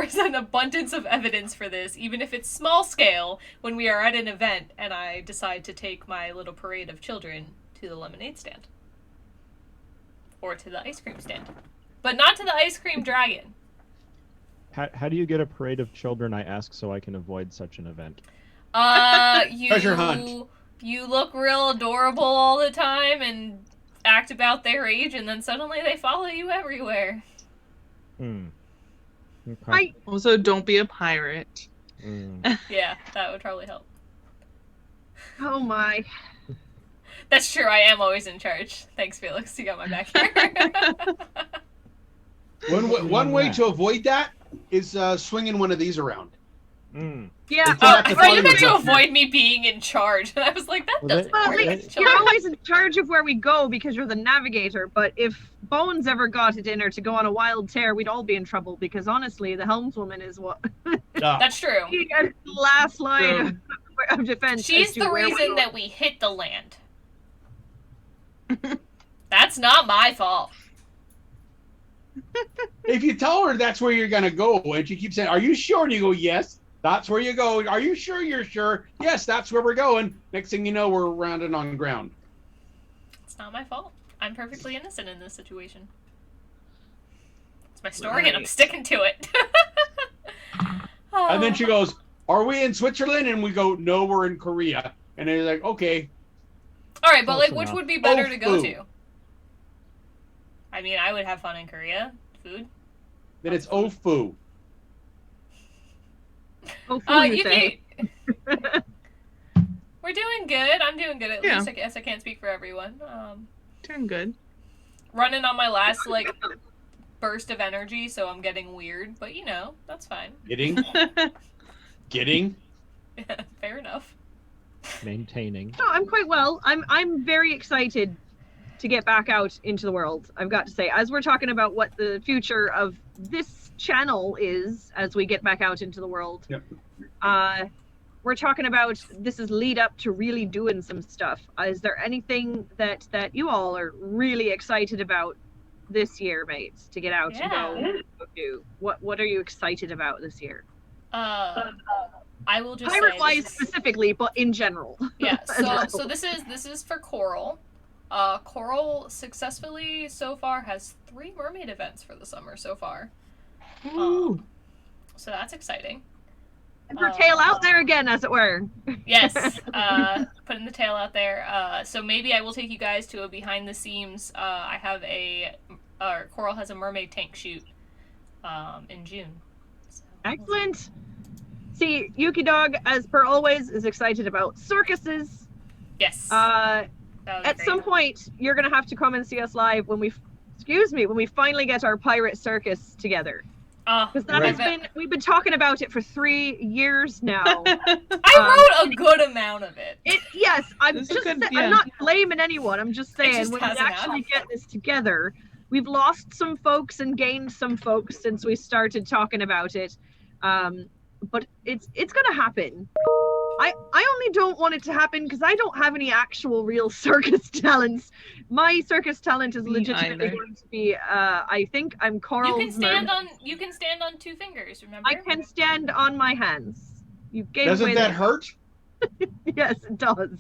is an abundance of evidence for this, even if it's small scale. When we are at an event and I decide to take my little parade of children to the lemonade stand, or to the ice cream stand, but not to the ice cream dragon. How do you get a parade of children, I ask, so I can avoid such an event? You Treasure hunt. You look real adorable all the time and act about their age, and then suddenly they follow you everywhere. Hmm. Okay. Also, don't be a pirate. Mm. Yeah, that would probably help. Oh my. That's true. I am always in charge. Thanks, Felix. You got my back here. one way to avoid that is swinging one of these around. Yeah. It's not the I thought you fun meant to one. avoid me being in charge, and I was like, that Well, doesn't Well, at work. least Chill you're out. always in charge of where we go because you're the navigator. But if Bones ever got a dinner to go on a wild tear, we'd all be in trouble because honestly, the helmswoman is what That's true. she gets the last line of defense. She's as to the where we're reason going. that we hit the land. That's not my fault. If you tell her that's where you're gonna go, and she keeps saying, "Are you sure?" and you go, "Yes, that's where you go." "Are you sure you're sure?" "Yes, that's where we're going." Next thing you know, we're rounded on ground. It's not my fault. I'm perfectly innocent in this situation. It's my story, and I'm sticking to it. And then she goes, "Are we in Switzerland?" And we go, "No, we're in Korea." And they're like, "Okay." All right, but Close like, which enough. would be better to go Tofu. to? I mean, I would have fun in Korea. Food. Then it's Ofu. Oh, fool, you You say. We're doing good. I'm doing good. At Yeah. least I guess I can't speak for everyone. Doing good. Running on my last like burst of energy, so I'm getting weird. But you know, that's fine. Getting. Fair enough. Maintaining. No, I'm quite well. I'm very excited to get back out into the world. I've got to say, as we're talking about what the future of this channel is, as we get back out into the world, Yep. we're talking about this is lead up to really doing some stuff. Is there anything that you all are really excited about this year, mates, to get out and go do? What are you excited about this year? I will just Pirate say wise this is- specifically, but in general. Yeah. As well. So this is for Coral. Coral successfully so far has 3 mermaid events for the summer so far. So that's exciting. And her tail out there again, as it were. Yes, putting the tail out there. So maybe I will take you guys to a behind the scenes. I have Coral has a mermaid tank shoot in June. So, Excellent. See, Yuki Dog, as per always, is excited about circuses. yes. That would be At great. some point, you're gonna have to come and see us live when we finally get our pirate circus together. Because that has Right. been, we've been talking about it for 3 years now. I wrote a good amount of it. Yes, I'm This is just, good, I'm yeah. not blaming anyone. I'm just saying just when we hasn't actually happened. get this together, we've lost some folks and gained some folks since we started talking about it. But it's gonna happen. I only don't want it to happen because I don't have any actual real circus talents. My circus talent is Me legitimately either. going to be I think I'm Coral's You can mermaid. stand on 2 fingers, remember? I can stand on my hands. You gave Doesn't away that the- hurt? Yes, it does.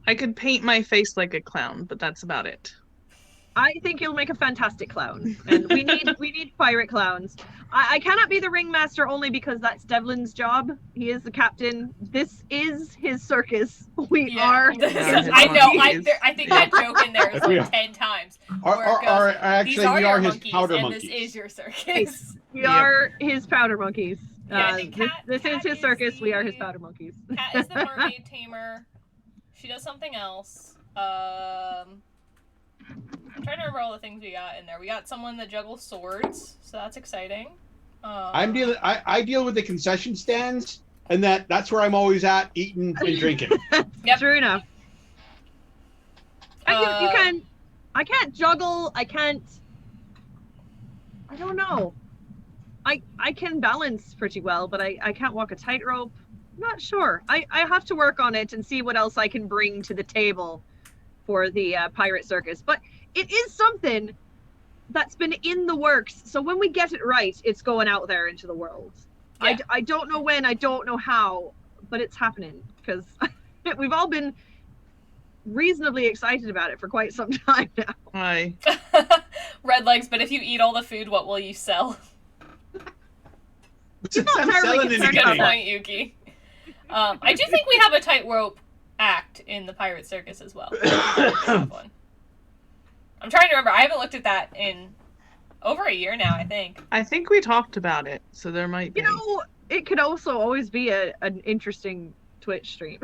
I could paint my face like a clown, but that's about it. I think you'll make a fantastic clown, and we need pirate clowns. I cannot be the ringmaster only because that's Devlin's job. He is the captain. This is his circus. We are. I know. monkeys. I think that joke in there is We like are. 10 times. Or Where it goes, or These actually, are we your are his monkeys, powder and monkeys. this is your circus. We are his powder monkeys. Yeah, I think This Cat is his is circus. We are his the- powder monkeys. Cat is the mermaid tamer. She does something else. I'm trying to remember all the things we got in there. We got someone that juggles swords, so that's exciting. I deal with the concession stands, and that's where I'm always at, eating and drinking. Yep. True enough. You can. I can't juggle. I can't. I don't know. I can balance pretty well, but I can't walk a tightrope. Not sure. I have to work on it and see what else I can bring to the table for the pirate circus. But it is something that's been in the works. So when we get it right, it's going out there into the world. Yeah. I don't know when, I don't know how, but it's happening because we've all been reasonably excited about it for quite some time now. Hi. Red legs, but if you eat all the food, what will you sell? Since not I'm terribly selling concerned Good about anything, that. point, Yuki. I do think we have a tightrope act in the pirate circus as well. I'm trying to remember. I haven't looked at that in over a year now, I think. I think we talked about it, so there might be. You know, it could also always be an interesting Twitch stream.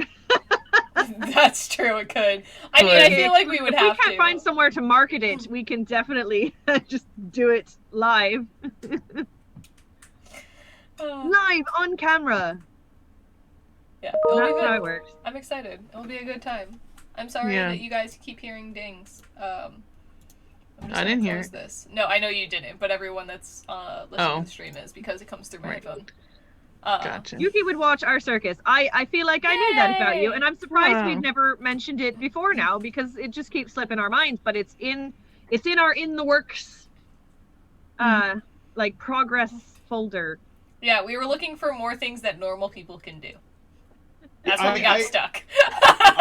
That's true, it could. I mean, I Could. feel like we would If have we can't to. find somewhere to market it, we can definitely just do it live. Oh. Live on camera. Yeah, it'll That's be how it good. works. I'm excited. It'll be a good time. I'm sorry Yeah. that you guys keep hearing dings. I'm just I gonna didn't close hear it. this. No, I know you didn't, but everyone that's listening Oh. to the stream is because it comes through my Right. headphone. Gotcha. Yuki would watch our circus. I feel like I knew that about you, Yay! and I'm surprised Wow. we'd never mentioned it before now because it just keeps slipping our minds. But it's in our in the works, like progress folder. Yeah, we were looking for more things that normal people can do. That's where we got stuck.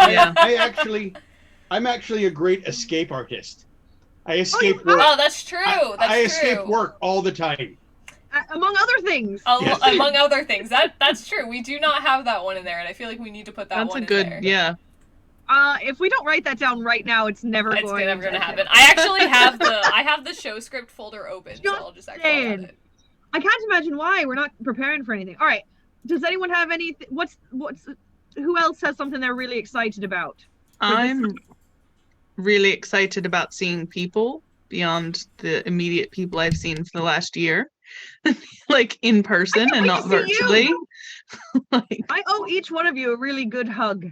Yeah. I'm actually a great escape artist. I escape work. Oh, that's true. I escape work all the time. Among other things. Yes. Among other things. That's true. We do not have that one in there, and I feel like we need to put that That's one a good, in there. yeah. If we don't write that down right now, it's never It's going never to gonna happen. I actually have the show script folder open, so I'll just actually add it. I can't imagine why we're not preparing for anything. All right. Does anyone have any? Who else has something they're really excited about? I'm really excited about seeing people beyond the immediate people I've seen for the last year. Like in person and not virtually. Like, I owe each one of you a really good hug.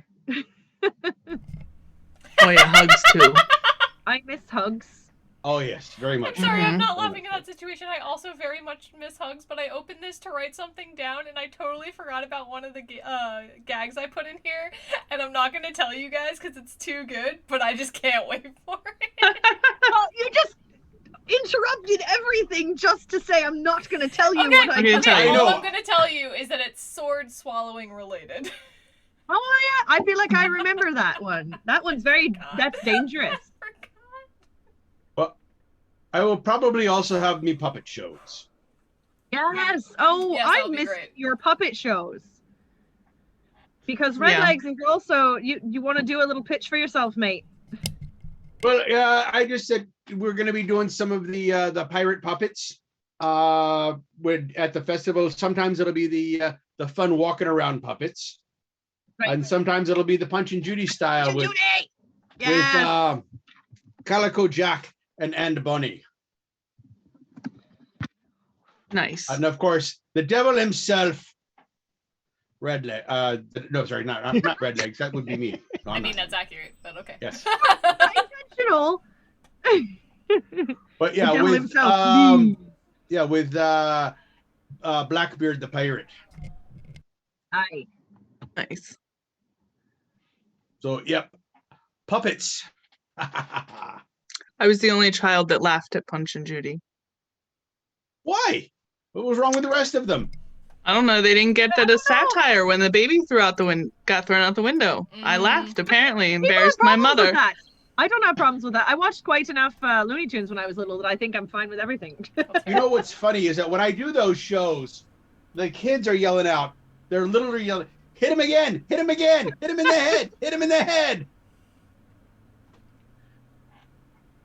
oh yeah, hugs too. I miss hugs. Oh yes, very much. I'm sorry, I'm Mhm. not laughing at that situation. I also very much miss hugs, but I opened this to write something down, and I totally forgot about one of the gags I put in here, and I'm not gonna tell you guys because it's too good, but I just can't wait for it. Well, you just interrupted everything just to say I'm not going to tell you Okay, what I I'm gonna did. tell you. all I know. I'm gonna tell you is that it's sword swallowing related. Oh yeah, I feel like I remember that one. That one's that's dangerous. Well, I will probably also have me puppet shows. Yes. Oh, Yes, I that'll be missed great. your puppet shows. Because Red Yeah. Legs is also you want to do a little pitch for yourself, mate. Well, I just said we're going to be doing some of the pirate puppets at the festival. Sometimes it'll be the fun walking around puppets, Right. and sometimes it'll be the Punch and Judy style with Judy! Yes. Calico Jack and Bunny, Nice. and of course the devil himself, Red Leg. No, sorry, not Red Legs. That would be me. No, I I'm mean, not. that's accurate, but okay. Yes. Intentional. But yeah, The devil with himself. with Blackbeard the pirate. Aye. Nice. So yep, puppets. I was the only child that laughed at Punch and Judy. Why? What was wrong with the rest of them? I don't know. They didn't get that as know. satire when the baby got thrown out the window. I Mm. laughed. Apparently, People have embarrassed my problems with mother. that. I don't have problems with that. I watched quite enough Looney Tunes when I was little that I think I'm fine with everything. You know what's funny is that when I do those shows, the kids are yelling out. They're literally yelling, "Hit him again! Hit him again! Hit him in the head! Hit him in the head!"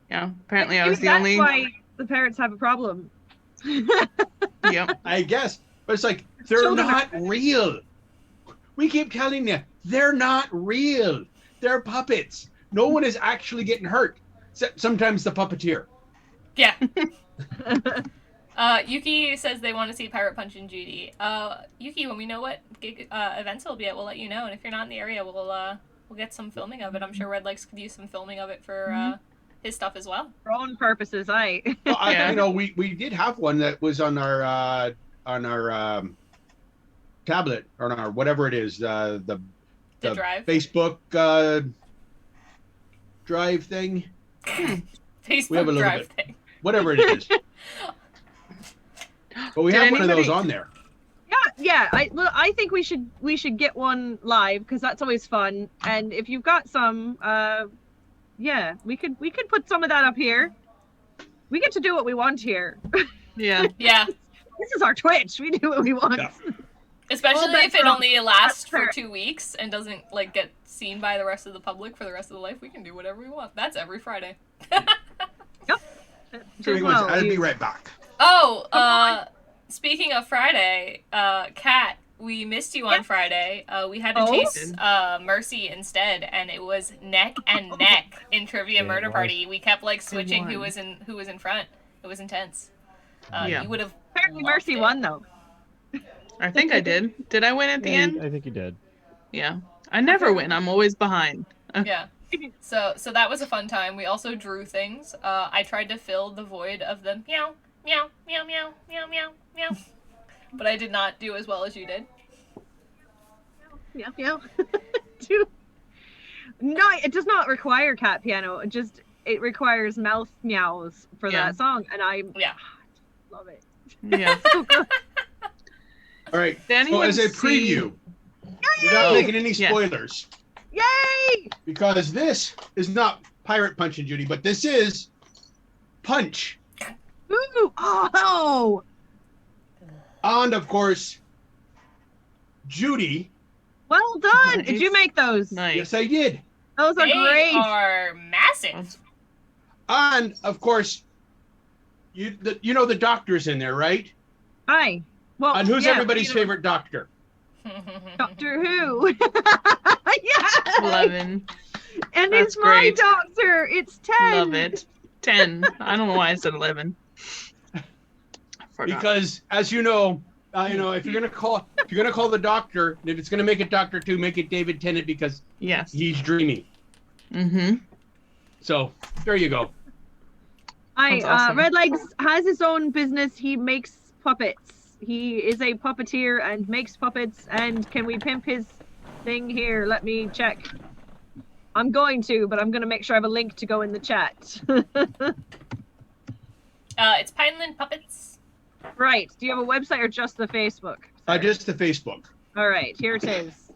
Yeah. Apparently, I Maybe was the that's only. why the parents have a problem. Yep. I guess, but it's like they're Children not real. We keep telling you they're not real. They're puppets. No one is actually getting hurt. Except sometimes the puppeteer. Yeah. Yuki says they want to see Pirate Punch and Judy. Yuki, when we know what events it'll be at, we'll let you know. And if you're not in the area, we'll get some filming of it. I'm sure Red Legs could use some filming of it for his stuff as well. For own purposes, Well, Yeah. we did have one that was on our tablet or on our whatever it is, the Drive. Facebook drive thing, Facebook we have a little Drive bit. thing. whatever it is. But we Did have one of those anybody- on there. Yeah. I think we should get one live because that's always fun. And if you've got some, yeah, we could put some of that up here. We get to do what we want here. Yeah. Yeah. This is our Twitch. We do what we want. Yeah. Especially All bets if it are off. only lasts That's for fair. 2 weeks and doesn't like get seen by the rest of the public for the rest of the life. We can do whatever we want. That's every Friday. So anyways, Well, I'll be you- right back. Oh, speaking of Friday, Kat, we missed you on Yes. Friday. We had to Oh? chase Mercy instead, and it was neck and neck in Trivia Yeah, it Murder was. Party. We kept like switching who won. was in front. It was intense. Yeah. You would have. Apparently loved Mercy it. won though. I think I did. Did I win at the Yeah, end? I think you did. Yeah. I never win. I'm always behind. Yeah. So that was a fun time. We also drew things. I tried to fill the void of the meow, meow, meow, meow, meow, meow, meow. But I did not do as well as you did. Yeah. No, it does not require cat piano. It requires mouth meows for that song, and I love it. Yeah. So good. All right. Did So as a anyone see- preview, without making any spoilers, Yay! because this is not Pirate Punch and Judy, but this is Punch. Ooh, oh! And of course, Judy. Well done. Nice. Did you make those? Nice. Yes, I did. Those are They great. are massive. And of course, you know the doctor's in there, right? Hi. Well, And who's yeah, everybody's favorite doctor? Doctor Who. Yeah. 11. And That's it's my great. doctor. It's 10. Love it. 10. I don't know why I said 11. Forgot. Because as you know, if you're gonna call the doctor, if it's gonna make it Doctor 2, make it David Tennant because Yes. he's dreamy. Mm-hmm. So there you go. That's awesome. Redlegs has his own business. He makes puppets. He is a puppeteer and makes puppets. And can we pimp his thing here? Let me check. I'm going to, but I'm going to make sure I have a link to go in the chat. It's Pineland Puppets. Right. Do you have a website or just the Facebook? Just the Facebook. All right. Here it is.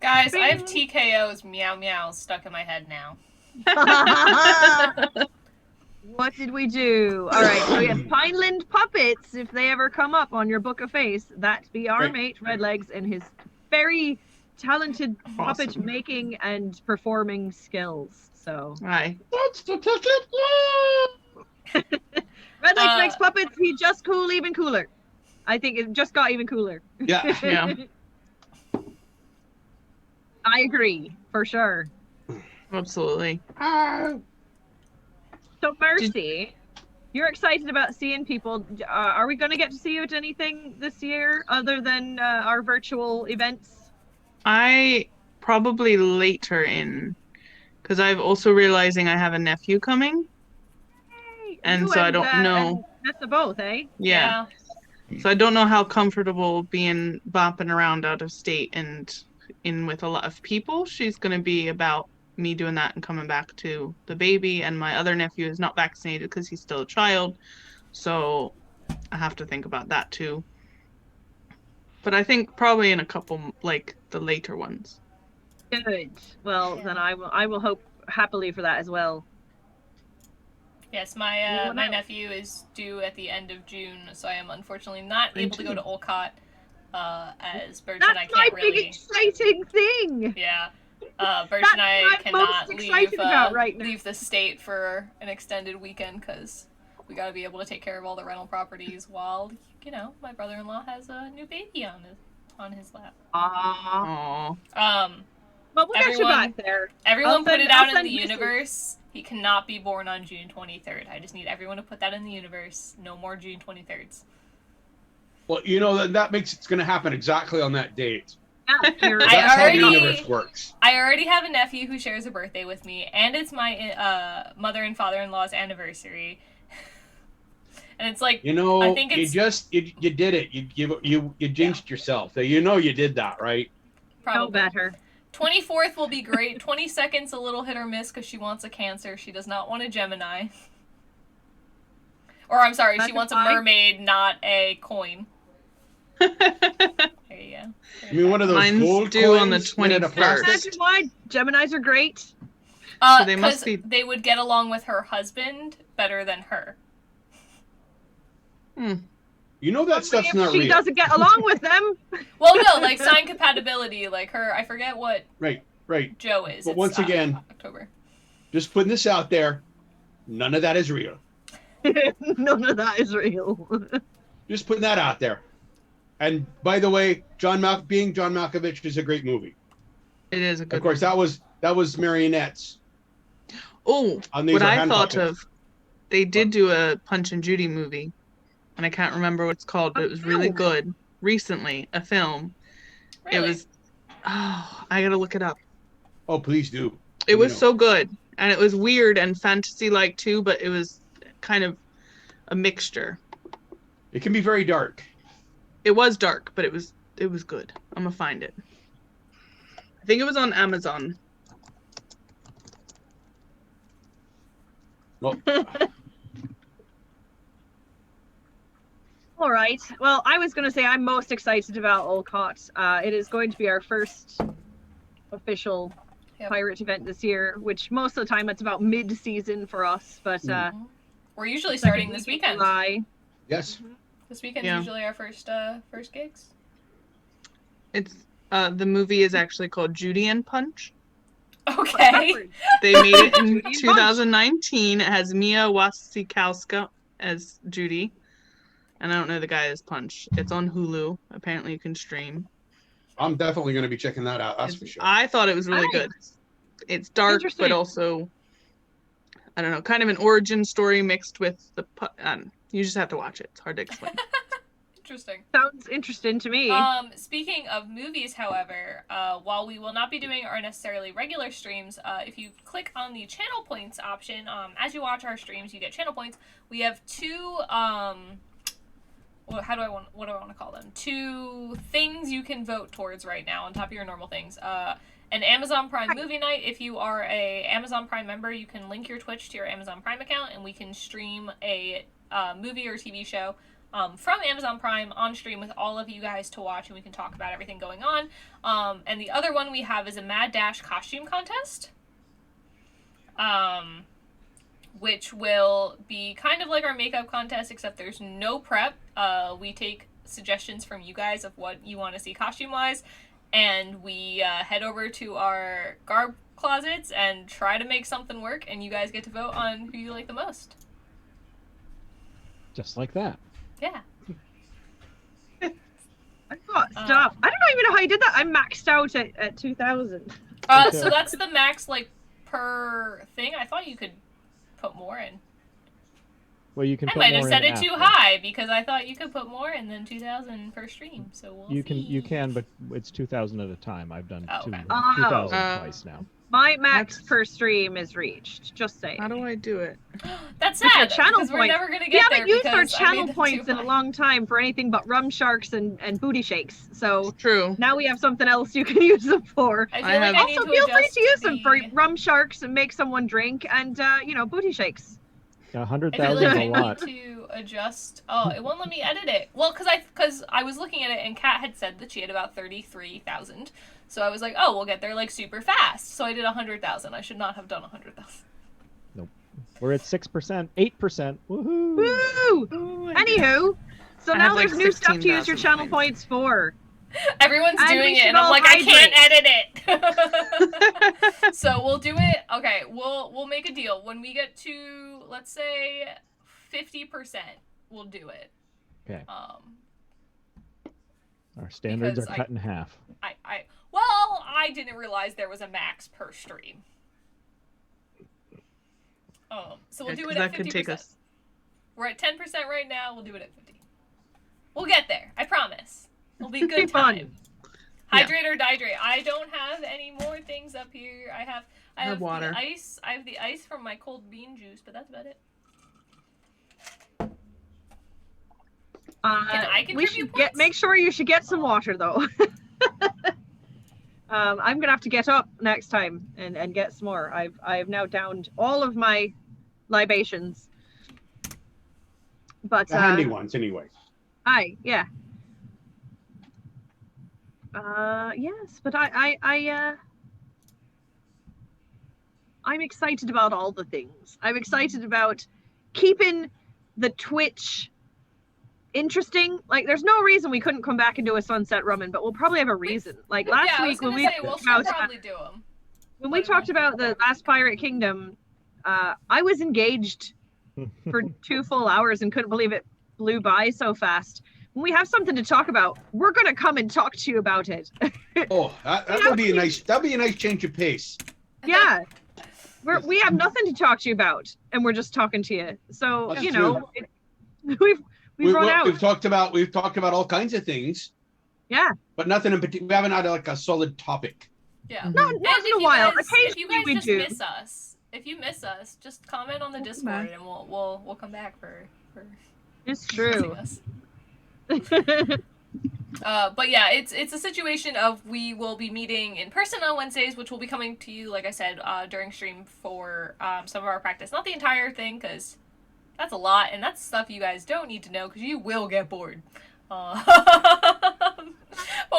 Guys, I have TKO's meow meow stuck in my head now. What did we do? All right, so we have Pineland Puppets. If they ever come up on your Book of Face, that be our Right. mate Redlegs and his very talented puppet Awesome. making and performing skills. So Hi. That's the ticket. Redlegs makes puppets. He just cool, even cooler. I think it just got even cooler. Yeah. Yeah. I agree for sure. Absolutely. So Mercy, you're excited about seeing people. Are we going to get to see you at anything this year other than our virtual events? I probably later in, because I'm also realizing I have a nephew coming. Hey, And you so I don't know. That's the both, eh? Yeah. So I don't know how comfortable being bopping around out of state and in with a lot of people. She's going to be about me doing that and coming back to the baby. And my other nephew is not vaccinated because he's still a child. So I have to think about that too. But I think probably in a couple, like the later ones. Good. Well, then I will hope happily for that as well. Yes, my nephew is due at the end of June, so I am unfortunately not able to go to Olcott, as Birch and I That's my can't big really. exciting thing. Yeah, Birch and I That's what I'm cannot most excited about right now. leave the state for an extended weekend because we got to be able to take care of all the rental properties while my brother-in-law has a new baby on his lap. Aww. Aww. Well, we'll get you back there. Everyone put it out in the messages. universe. He cannot be born on June 23rd. I just need everyone to put that in the universe. No more June 23rds. Well, that makes it's going to happen exactly on that date. Yeah, you're I That's how the already- universe works. I already have a nephew who shares a birthday with me, and it's my mother and father-in-law's anniversary. And it's like, I think it's you did it. You jinxed yourself. So you did that, right? no probably better. 24th will be great. 22nd's a little hit or miss because she wants a Cancer. She does not want a Gemini. Or I'm sorry, she That's wants a fine. mermaid, not a coin. There you go. I mean, one of those Mine's gold due on the coins made out of 21st. plastic. Imagine why Geminis are great. So they must 'cause be- they would get along with her husband better than her. That stuff's If not she real. doesn't get along with them. Well, no, like sign compatibility, like her. I forget what Right. Joe is. But It's, once again- October. Just putting this out there. None of that is real. None of that is real. Just putting that out there. And by the way, being John Malkovich is a great movie. It is a good Of course, that was marionettes. Oh, on these what are I hand thought puppets. of, they did do a Punch and Judy movie, and I can't remember what it's called, but it was really film? good. Recently, a film. Really? It was Oh, I gotta look it up. Oh, please do. It was know. so good, and it was weird and fantasy-like too, but it was kind of a mixture. It can be very dark. It was dark, but it was good. I'm gonna find it. I think it was on Amazon. Well, All right. Well, I was going to say I'm most excited about Olcott. It is going to be our first official pirate event this year, which most of the time it's about mid-season for us. But we're usually starting this second week weekend. in July. yes. This weekend's Yeah. usually our first gigs. It's the movie is actually called Judy and Punch. Okay. They made it in Judy and Punch. 2019. It has Mia Wasikowska as Judy. And I don't know the guy as Punch. It's on Hulu. Apparently you can stream. I'm definitely going to be checking that out. That's for sure. I thought it was really Nice. good. It's dark, Interesting. but also, I don't know, kind of an origin story mixed with the... you just have to watch it. It's hard to explain. Interesting. Sounds interesting to me. Speaking of movies, however, while we will not be doing our necessarily regular streams, if you click on the channel points option, as you watch our streams, you get channel points. We have two, what do I want to call them? Two things you can vote towards right now on top of your normal things. An Amazon Prime movie night. If you are a Amazon Prime member, you can link your Twitch to your Amazon Prime account, and we can stream a movie or TV show from Amazon Prime on stream with all of you guys to watch, and we can talk about everything going on. And the other one we have is a Mad Dash costume contest, which will be kind of like our makeup contest, except there's no prep. We take suggestions from you guys of what you want to see costume-wise, and we head over to our garb closets and try to make something work, and you guys get to vote on who you like the most. Just like that. Yeah. I've got stuff. I don't even know how you did that. I'm maxed out at 2,000. So that's the max, like, per thing. I thought you could put more in. Well, you can. I put might have more set in it too after. high because I thought you could put more in than 2,000 per stream. So we'll You see. can, but it's 2,000 at a time. I've done Oh, okay. 2,000 Oh. twice now. My max That's- per stream is reached. Just saying. How do I do it? That's With your sad channel because we're points. never gonna We get there. haven't used our because I made channel them points too in a high. long time for anything but rum sharks and booty shakes. So True. now we have something else you can use them for. I feel I like have- I need Also, to feel free adjust to use them for the- rum sharks and make someone drink and, booty shakes. I feel 100,000 like is I a lot. need to adjust. Oh, it won't let me edit it. Well, because I was looking at it and Kat had said that she had about 33,000. So I was like, oh, we'll get there like super fast. So I did 100,000. I should not have done 100,000. We're at 6%, 8%. Woohoo! Woo! Anywho, so I now have, like, there's new stuff to use your 16,000 channel points for. Everyone's And doing we it, should and I'm all like, I can't hydrate. edit it. So we'll do it. Okay, we'll make a deal. When we get to, let's say, 50%, we'll do it. Okay. Our standards because are cut in half. I didn't realize there was a max per stream. So we'll Yeah, do 'cause it at that could 50%. take us. We're at 10% right now. We'll do it at 50. We'll get there. I promise. It'll be a It'll be good fun. time. Yeah. Hydrate or dihydrate. I don't have any more things up here. I have water. the ice. I have the ice from my cold bean juice, but that's about it. I We contribute should points? make sure you should get some water though. I'm gonna have to get up next time and get some more. I've now downed all of my libations. But The handy ones, anyway. yeah. Yes, but I'm excited about all the things. I'm excited about keeping the Twitch interesting. Like, there's no reason we couldn't come back and do a Sunset Rummin, but we'll probably have a reason. Like last yeah, I was week when gonna we say, we'll talked about, probably do them. when we talked about the last Pirate Kingdom, I was engaged for 2 full hours and couldn't believe it blew by so fast. When we have something to talk about, we're gonna come and talk to you about it. Oh, that would be a nice. That'd be a nice change of pace. Yeah. We have nothing to talk to you about, and we're just talking to you. So That's we've run out. We've talked about all kinds of things. Yeah. But nothing in particular. We haven't had like a solid topic. Yeah. Mhm. No, And once in a while. if you Occasionally guys we just do. miss us, if you miss us, just comment on the We'll come Discord back. and we'll come back for It's missing true. us. But yeah, it's a situation of we will be meeting in person on Wednesdays, which will be coming to you, like I said, during stream for some of our practice. Not the entire thing, because that's a lot, and that's stuff you guys don't need to know, because you will get bored. But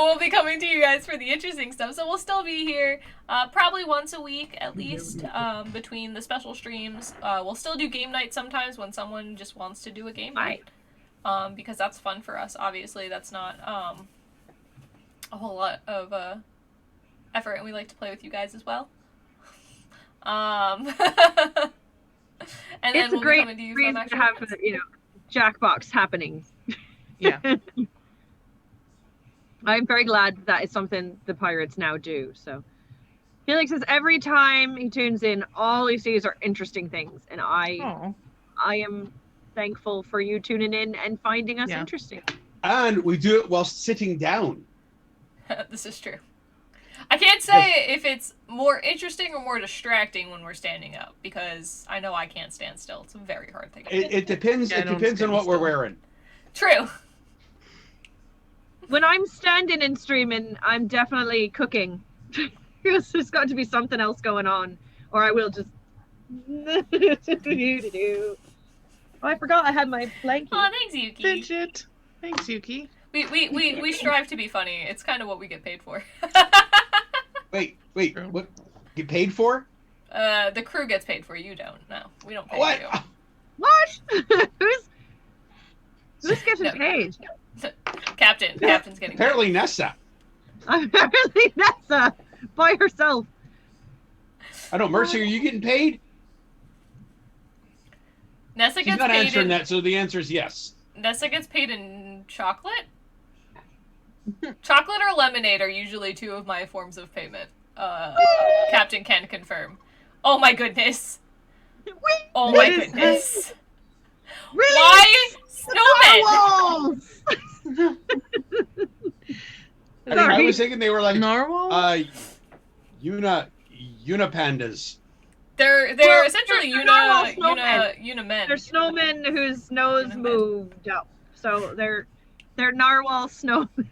we'll be coming to you guys for the interesting stuff, so we'll still be here probably once a week at least between the special streams. We'll still do game night sometimes when someone just wants to do a game night. Because that's fun for us. Obviously, that's not a whole lot of effort, and we like to play with you guys as well. And then It's a we'll be great coming to you reason from to actual have, Jackbox happening. Yeah. I'm very glad that is something the pirates now do. So Felix says every time he tunes in, all he sees are interesting things, and I am thankful for you tuning in and finding us interesting. And we do it while sitting down. This is true. I can't say if it's more interesting or more distracting when we're standing up, because I know I can't stand still. It's a very hard thing. It depends. Yeah, It depends on what we're wearing. True. When I'm standing and streaming, I'm definitely cooking. Because there's got to be something else going on, or I will just. Oh, I forgot I had my blankie. Oh, thanks, Yuki. Fidget. Thanks, Yuki. We strive to be funny. It's kind of what we get paid for. Wait, what? Get paid for? The crew gets paid for. You don't. No, we don't pay What? you. What? Who's getting paid? Captain's getting Apparently Nessa. Apparently Nessa by herself. I don't. Mercy, are you getting paid? Nessa She's gets not paid answering in, that, so the answer is yes. Nessa gets paid in chocolate? Chocolate or lemonade are usually two of my forms of payment. Captain can confirm. Oh my goodness. Oh my goodness. Really? Why snowmen? Narwhals! I was thinking they were like Narwhal? unipandas. They're Well, essentially they're narwhal unimen. They're snowmen whose nose moved up. So they're narwhal snowmen.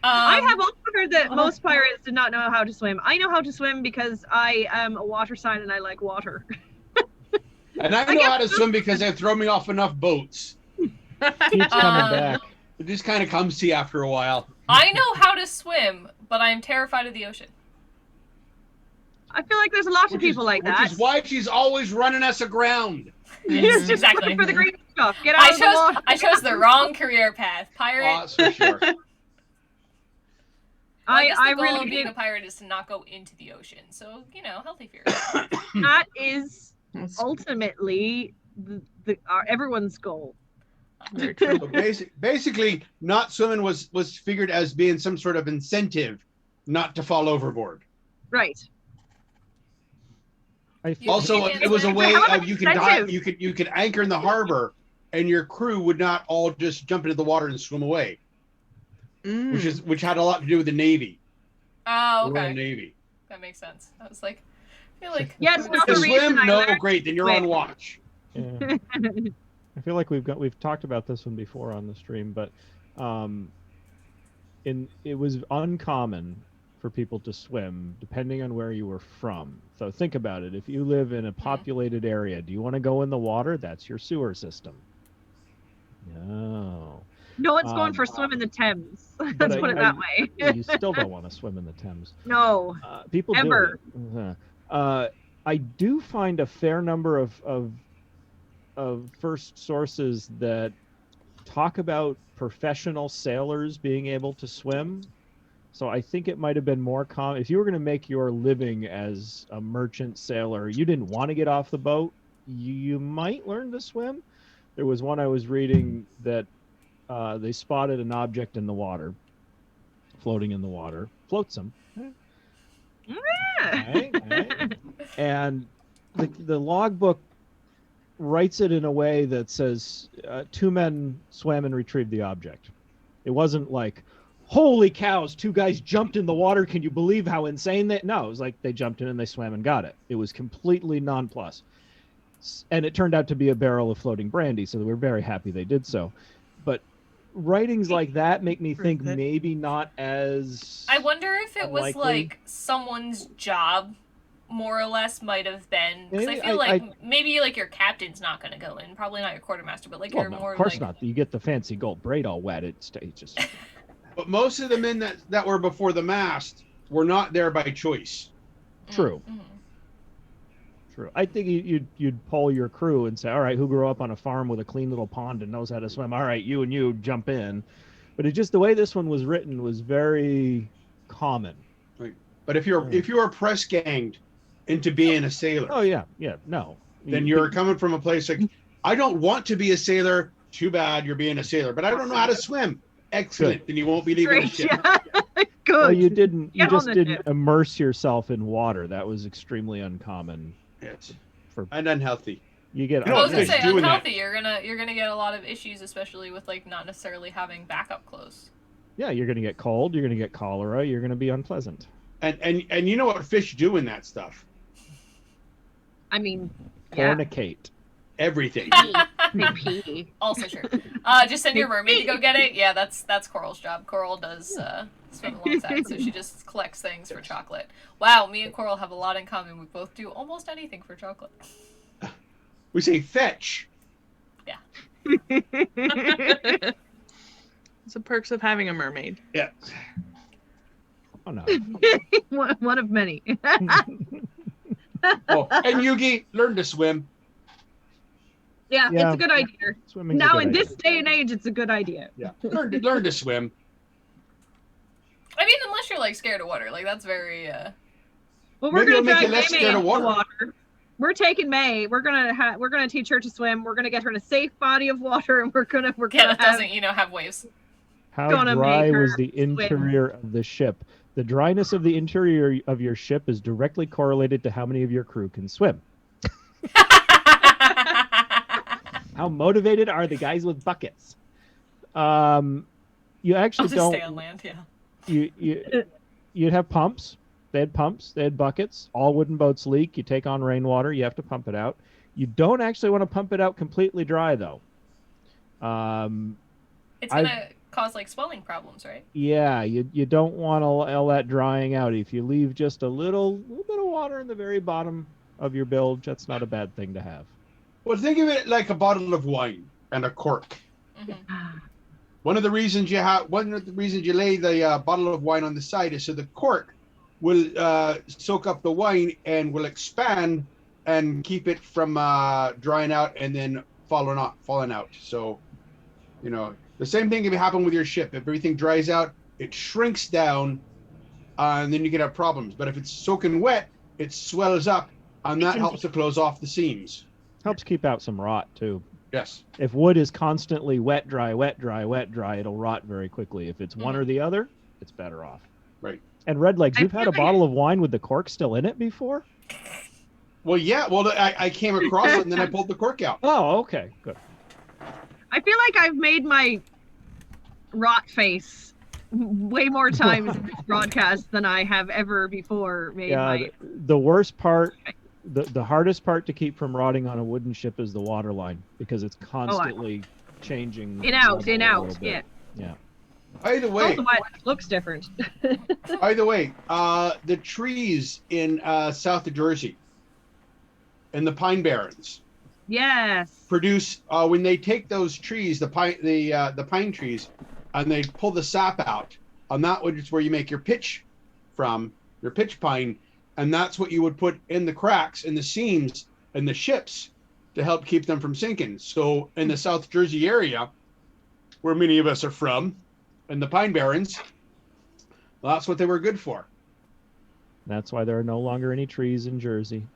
I have also heard that most pirates did not know how to swim. I know how to swim because I am a water sign and I like water. And I know how to swim because they throw me off enough boats. Keeps coming back. It just kind of comes to you after a while. I know how to swim, but I am terrified of the ocean. I feel like there's a lot of people like that. Which is why she's always running us aground. Yes, Just exactly. looking for the great stuff. Get out of the water. I chose the wrong career path. Pirate. That's for sure. I guess the goal really of being did. a pirate is to not go into the ocean. So, healthy for yourself. That is ultimately everyone's goal. Very true. So basically, not swimming was figured as being some sort of incentive not to fall overboard. Right. Also, can't it was a swim. way How about of you could dive, incentive? you could anchor in the harbor, and your crew would not all just jump into the water and swim away, which had a lot to do with the Navy. Oh, The Royal okay. Navy. That makes sense. I was like, I feel like... Yes, not To the reason swim? I No, learned great. Then you're swim. on watch. Yeah. I feel like we've talked about this one before on the stream, but it was uncommon for people to swim depending on where you were from. So think about it. If you live in a populated area, do you want to go in the water? That's your sewer system. No. No one's going for a swim in the Thames. Let's But put it that way. You still don't want to swim in the Thames. No. People Ever. do it. I do find a fair number of first sources that talk about professional sailors being able to swim. So I think it might have been more common. If you were going to make your living as a merchant sailor, you didn't want to get off the boat, you might learn to swim. There was one I was reading that they spotted an object in the water, floating in the water, floats them. Right. And the logbook writes it in a way that says 2 men swam and retrieved the object. It wasn't like, holy cows, 2 guys jumped in the water. Can you believe how insane that? No, it was like they jumped in and they swam and got it. It was completely nonplus. And it turned out to be a barrel of floating brandy, so we're very happy they did so. But writings like that make me think maybe not as... I wonder if it was unlikely. like someone's job, more or less, might have been. Because I feel like maybe like your captain's not going to go in. Probably not your quartermaster, but like Well, you're no, more of course like... not. You get the fancy gold braid all wet. It stays just... But most of the men that were before the mast were not there by choice. True. Mm-hmm. True. I think you'd poll your crew and say, all right, who grew up on a farm with a clean little pond and knows how to swim? All right, you and you jump in. But it just, the way this one was written was very common. Right. But if you are press ganged into being a sailor, Oh yeah, no. then you're coming from a place like, I don't want to be a sailor. Too bad you're being a sailor, but I don't know how to swim. Excellent. Good. Then you won't be leaving the Great, ship. yeah. Good. Well, you didn't. You Get on just the didn't ship. immerse yourself in water. That was extremely uncommon. Yes. For And unhealthy. you get. You know I was gonna fish say doing unhealthy. You're gonna get a lot of issues, especially with like not necessarily having backup clothes. Yeah, you're gonna get cold. You're gonna get cholera. You're gonna be unpleasant. And you know what fish do in that stuff? I mean, yeah. Fornicate. Everything. They pee. Also true. Just send your mermaid to go get it. Yeah, that's Coral's job. Coral does swim alongside, so she just collects things for chocolate. Wow, me and Coral have a lot in common. We both do almost anything for chocolate. We say fetch. Yeah. It's the perks of having a mermaid. Yeah. Oh no. One of many. Oh, and Yugi, learn to swim. Yeah, Yeah. it's a good idea. Swimming's a Now good in idea. this day and age, it's a good idea. Yeah. Learn to swim. I mean, unless you're like scared of water, like that's very. Well, we're Maybe it'll gonna make you drag less May scared of into water. the water. We're taking May. We're gonna teach her to swim. We're gonna get her in a safe body of water, and we're gonna Yeah, that have, doesn't have waves. How Gonna dry make her was the interior of the ship? The dryness of the interior of your ship is directly correlated to how many of your crew can swim. How motivated are the guys with buckets? You I'll actually just don't. stay on land. Yeah. You'd have pumps. They had pumps. They had buckets. All wooden boats leak. You take on rainwater. You have to pump it out. You don't actually want to pump it out completely dry, though. It's gonna cause like swelling problems, right? Yeah, you don't want all that drying out. If you leave just a little bit of water in the very bottom of your bilge, that's not a bad thing to have. Well, think of it like a bottle of wine and a cork. Mm-hmm. One of the reasons you lay the bottle of wine on the side is so the cork will soak up the wine and will expand and keep it from drying out and then falling out. So, the same thing can happen with your ship. If everything dries out, it shrinks down, and then you can have problems. But if it's soaking wet, it swells up, and that helps to close off the seams. Helps keep out some rot too. Yes. If wood is constantly wet, dry, it'll rot very quickly. If it's one or the other, it's better off. Right. And Redlegs, you've had a feel like bottle of wine with the cork still in it before? Well, yeah. Well, I came across it, and then I pulled the cork out. Oh, okay, good. I feel like I've made my rot face way more times in this broadcast than I have ever before made Yeah, my. the worst part, the hardest part to keep from rotting on a wooden ship is the water line because it's constantly changing. In out, level in a out. little bit. Yeah. Yeah. Either way, Also, why it looks different. the trees in south of Jersey, in the Pine Barrens, Yes. produce when they take those trees, the pine trees, and they pull the sap out, and that is where you make your pitch from, your pitch pine, and that's what you would put in the cracks in the seams in the ships to help keep them from sinking. So in the South Jersey area, where many of us are from, in the Pine Barrens, that's what they were good for. That's why there are no longer any trees in Jersey.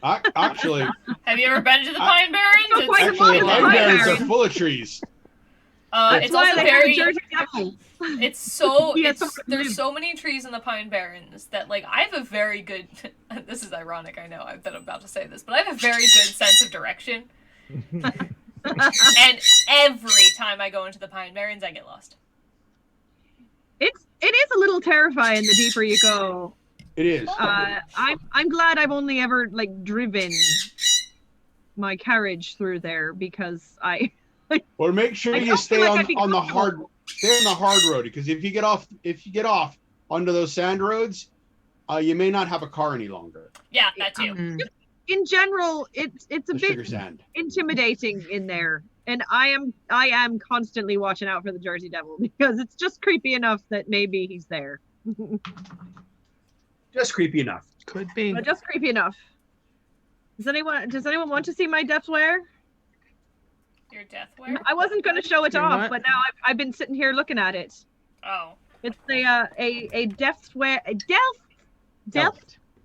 Actually, Have you ever been to the Pine Barrens? Don't quite It's, Why the the Pine Pine Barrens are Barrens? full of trees. it's Why also they have very. Jersey Devil. It's so. Yeah, it's so- there's so many trees in the Pine Barrens that like I have a very good. This is ironic, I know that I'm about to say this, but I have a very good sense of direction. And every time I go into the Pine Barrens, I get lost. It is a little terrifying the deeper you go. It is. I'm glad I've only ever like driven my carriage through there because Well, make sure I you don't stay feel like I'd be on the comfortable. stay on the hard road, because if you get off onto those sand roads, you may not have a car any longer. Yeah, that too. Mm. in general it's a The sugar bit sand. intimidating in there. And I am constantly watching out for the Jersey Devil because it's just creepy enough that maybe he's there. Just creepy enough. Could be. But just creepy enough. Does anyone want to see my deathware? Your deathware? I wasn't going to show it Your off, what? but now I've been sitting here looking at it. Oh. It's a deathware, a death.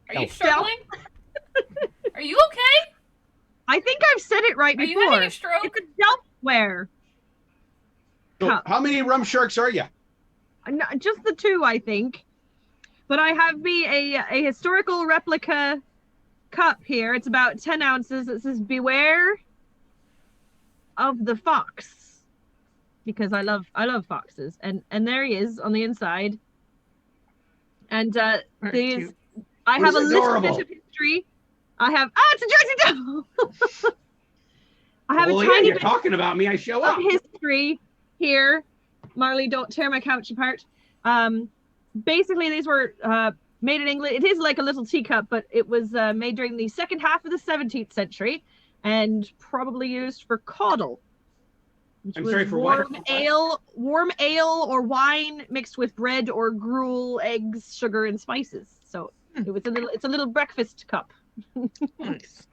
Are you Elf. struggling? Are you okay? I think I've said it right Are you before. having a stroke? It's a deathware. So Cup. how many rum sharks are you? Just the two, I think. But I have me a historical replica cup here. It's about 10 ounces. It says "Beware of the fox," because I love foxes. And there he is on the inside. And Very these cute. I have a He's little adorable. bit of history. It's a Jersey Devil. I have Well, a yeah, tiny you're bit talking about me. I show of up. history here. Marley, don't tear my couch apart. Basically, these were made in England. It is like a little teacup, but it was made during the second half of the 17th century and probably used for caudle. Which I'm was sorry, for what? warm ale or wine mixed with bread or gruel, eggs, sugar, and spices. So it's a little breakfast cup. Nice.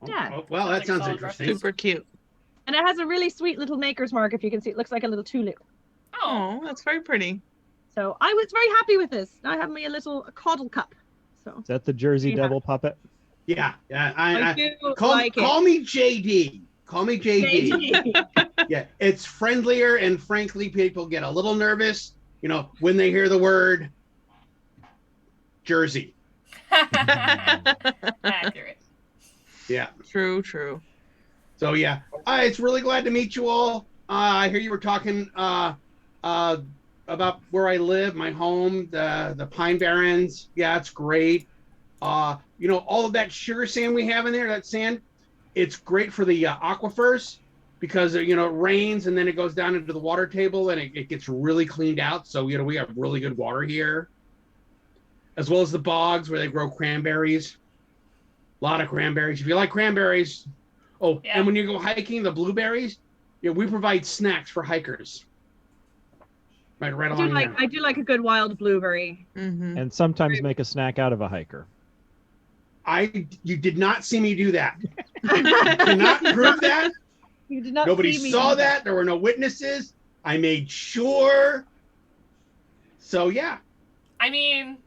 Yeah. Oh, well, that Sounds like sounds solid interesting. Super cute. And it has a really sweet little maker's mark, if you can see. It looks like a little tulip. Oh. Oh, that's very pretty. So I was very happy with this. I have me a little caudle cup. So Is that the Jersey Yeah. Devil puppet? Yeah. I do Call like me JD. Call me JD. it. Yeah, it's friendlier, and frankly, people get a little nervous, when they hear the word Jersey. Accurate. Yeah. True. So yeah, it's really glad to meet you all. I hear you were talking about where I live, my home, the Pine Barrens. Yeah, it's great. All of that sugar sand we have in there, that sand, it's great for the aquifers because it rains and then it goes down into the water table and it gets really cleaned out. So we have really good water here, as well as the bogs where they grow cranberries. A lot of cranberries. If you like cranberries. Oh, Yeah. and when you go hiking, the blueberries, we provide snacks for hikers. Right along there. I do like a good wild blueberry. Mm-hmm. And sometimes make a snack out of a hiker. You did not see me do that. Cannot prove that. You did not Nobody see me saw do that. There were no witnesses. I made sure. So yeah. I mean,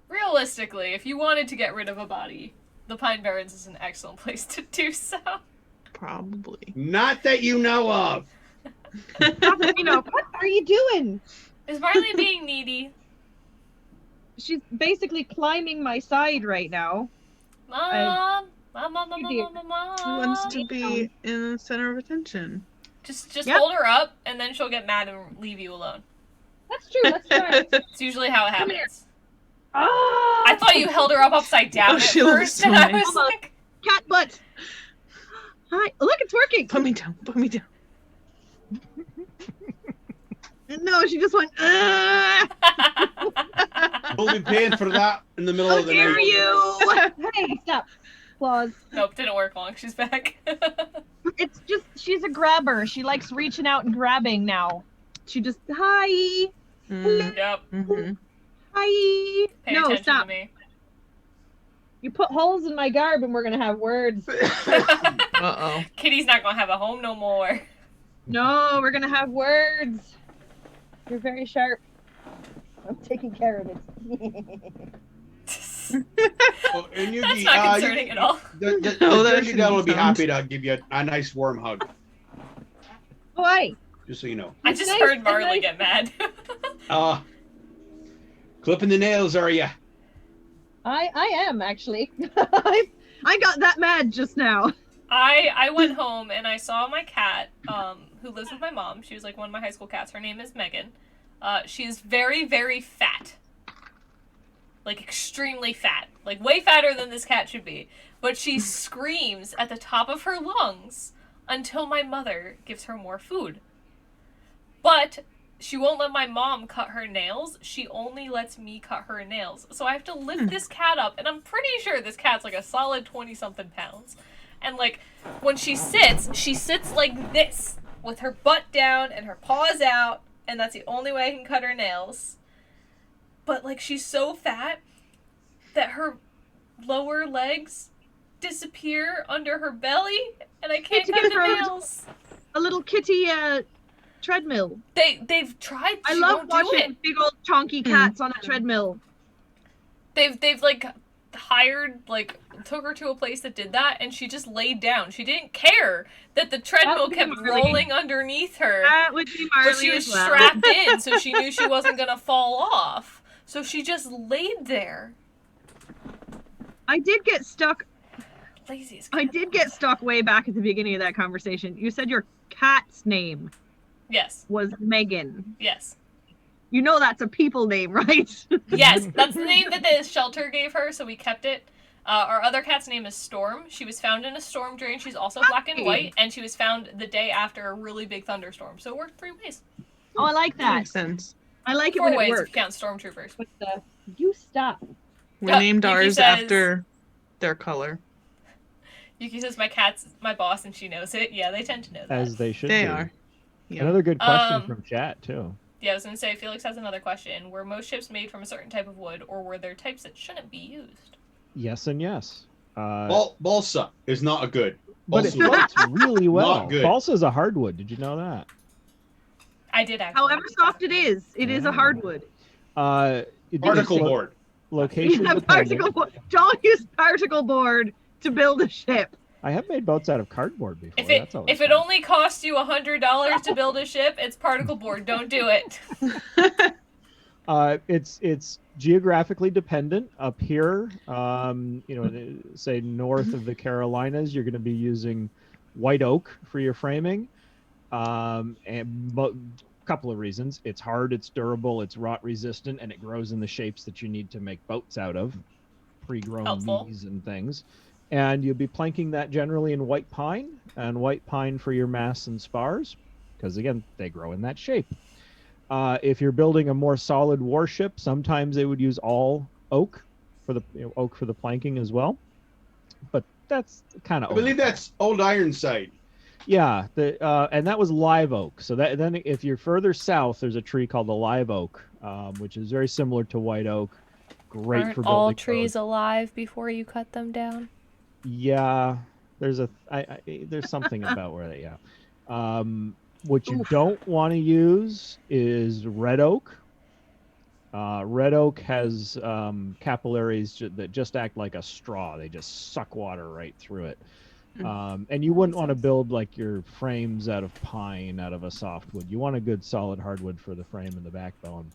realistically, if you wanted to get rid of a body, the Pine Barrens is an excellent place to do so. Probably. Not that you know of. What are you doing? Is Marley being needy? She's basically climbing my side right now. Mom, mom. He wants to be in the center of attention. Just Yep. hold her up, and then she'll get mad and leave you alone. That's true. Let's try. It's usually how it Come here. happens. Ah! I thought you held her up upside down Oh, at she looks first, so and I nice. was like, Cat butt. Hi. Look, it's working. Put me down. Put me down. No, she just went. We'll be paying for that in the middle How of the dare night. you? Hey, stop. Claws. Nope, didn't work long. She's back. It's just she's a grabber. She likes reaching out and grabbing now. She just hi. Mm, Yep. mhm. Hi. Pay No, attention stop. to me. You put holes in my garb and we're gonna have words. Uh-oh. Kitty's not gonna have a home no more. No, we're gonna have words. You're very sharp. I'm taking care of it. Oh, and That's not concerning at all. The No, that Jersey Devil will be shouldn't happy to give you a nice warm hug, Why? just so you know. I It's just nice, heard it's Marley nice. get mad. Clipping the nails, are ya? I am actually. I got that mad just now. I went home and I saw my cat, who lives with my mom. She was like one of my high school cats. Her name is Megan. She's very, very fat. Like extremely fat. Like way fatter than this cat should be. But she screams at the top of her lungs until my mother gives her more food. But she won't let my mom cut her nails. She only lets me cut her nails. So I have to lift this cat up, and I'm pretty sure this cat's like a solid 20-something pounds. And like, when she sits like this, with her butt down and her paws out, and that's the only way I can cut her nails. But like, she's so fat that her lower legs disappear under her belly, and I can't cut the nails. A little kitty treadmill. They've tried. I love watching big old chonky cats on a treadmill. They've like hired, like, took her to a place that did that, and she just laid down. She didn't care that the treadmill kept rolling underneath her. That would be Marley. But she was as well. strapped in, so she knew she wasn't gonna fall off. So she just laid there. I did get stuck. Lazy as I did get stuck way back at the beginning of that conversation. You said your cat's name Yes. was Megan. Yes. You know that's a people name, right? Yes, that's the name that the shelter gave her, so we kept it. Our other cat's name is Storm. She was found in a storm drain. She's also black and white, and she was found the day after a really big thunderstorm. So it worked 3 ways. Oh, I like that. Makes sense. I like it 4 when ways it if works. you count stormtroopers. You stop. We Yeah, named Yuki ours says- after their color. Yuki says my cat's my boss and she knows it. Yeah, they tend to know that. As they should They be. are. Yeah. Another good question Um, from chat too. Yeah, I was going to say, Felix has another question. Were most ships made from a certain type of wood, or were there types that shouldn't be used? Yes and yes. Balsa is not a good. But it Balsa floats really well. Not good. Balsa is a hardwood. Did you know that? I did actually. However soft it is a hardwood. particle board. Location Yeah, dependent. particle board. Don't use particle board to build a ship. I have made boats out of cardboard before. If it That's always if it fun. only costs you $100 to build a ship, it's particle board. Don't do it. It's geographically dependent. Up here, say north of the Carolinas, you're going to be using white oak for your framing, and couple of reasons. It's hard, it's durable, it's rot resistant, and it grows in the shapes that you need to make boats out of, pre-grown Helpful. leaves and things. And you'll be planking that generally in white pine, and white pine for your masts and spars, because again, they grow in that shape. If you're building a more solid warship, sometimes they would use all oak for the oak for the planking as well. But that's kind of. I believe that's Old Ironside. Yeah, and that was live oak. So that then, if you're further south, there's a tree called the live oak, which is very similar to white oak. Great Aren't for building all trees boats. alive before you cut them down? Yeah, there's there's something about where they what you don't want to use is red oak. Red oak has capillaries that just act like a straw. They just suck water right through it. And you wouldn't want to build like your frames out of pine, out of a softwood. You want a good solid hardwood for the frame and the backbone.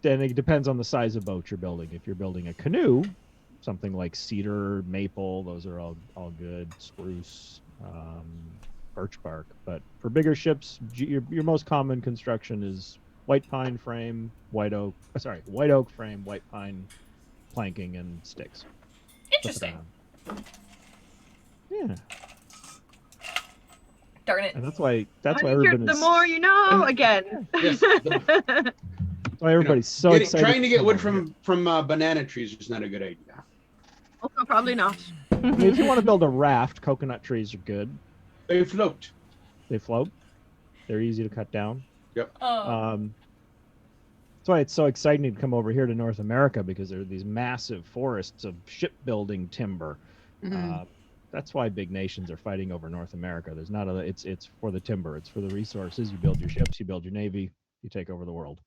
Then it depends on the size of boat you're building. If you're building a canoe, something like cedar, maple, those are all good. Spruce, birch bark. But for bigger ships, your most common construction is white pine frame, white oak frame, white pine planking, and sticks. Interesting. Yeah, Darn it. and that's why The everybody's more you know, again. Yes, why everybody's so excited. trying to get wood from banana trees is not a good idea. Also, probably not. I mean, if you want to build a raft, coconut trees are good. They float. They float. They're easy to cut down. Oh. That's why it's so exciting to come over here to North America, because there are these massive forests of shipbuilding timber. That's why big nations are fighting over North America. There's not it's for the timber. It's for the resources. You build your ships, you build your navy, you take over the world.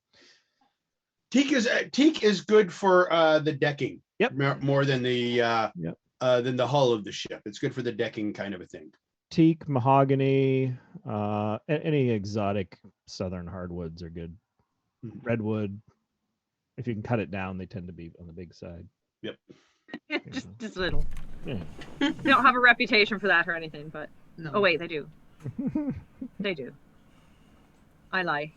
Teak is good for the decking. Yep. More than the than the hull of the ship. It's good for the decking kind of a thing. Teak, mahogany, any exotic southern hardwoods are good. Redwood, if you can cut it down, they tend to be on the big side. Yep. just a little. Yeah. They don't have a reputation for that or anything, but No. oh wait, they do. They do. I lie.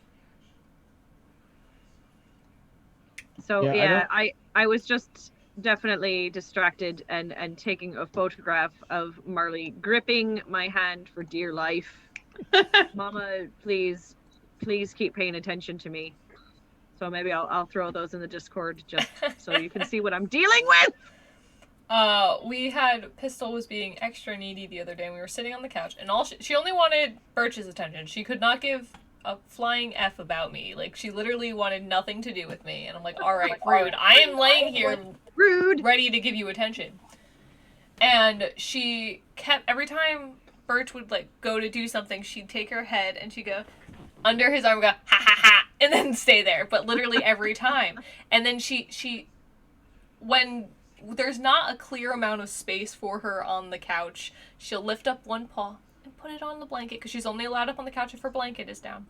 So Yeah, I was just definitely distracted and taking a photograph of Marley gripping my hand for dear life. Mama, please keep paying attention to me. So maybe I'll throw those in the Discord just so you can see what I'm dealing with. We had Pistol was being extra needy the other day, and we were sitting on the couch, and she only wanted Birch's attention. She could not give a flying F about me. Like, she literally wanted nothing to do with me. And I'm like, all right, rude. I am laying here Rude. ready to give you attention. And she kept, every time Birch would, like, go to do something, she'd take her head and she'd go under his arm and go, ha ha ha, and then stay there. But literally every time. And then she when there's not a clear amount of space for her on the couch, she'll lift up one paw and put it on the blanket, because she's only allowed up on the couch if her blanket is down.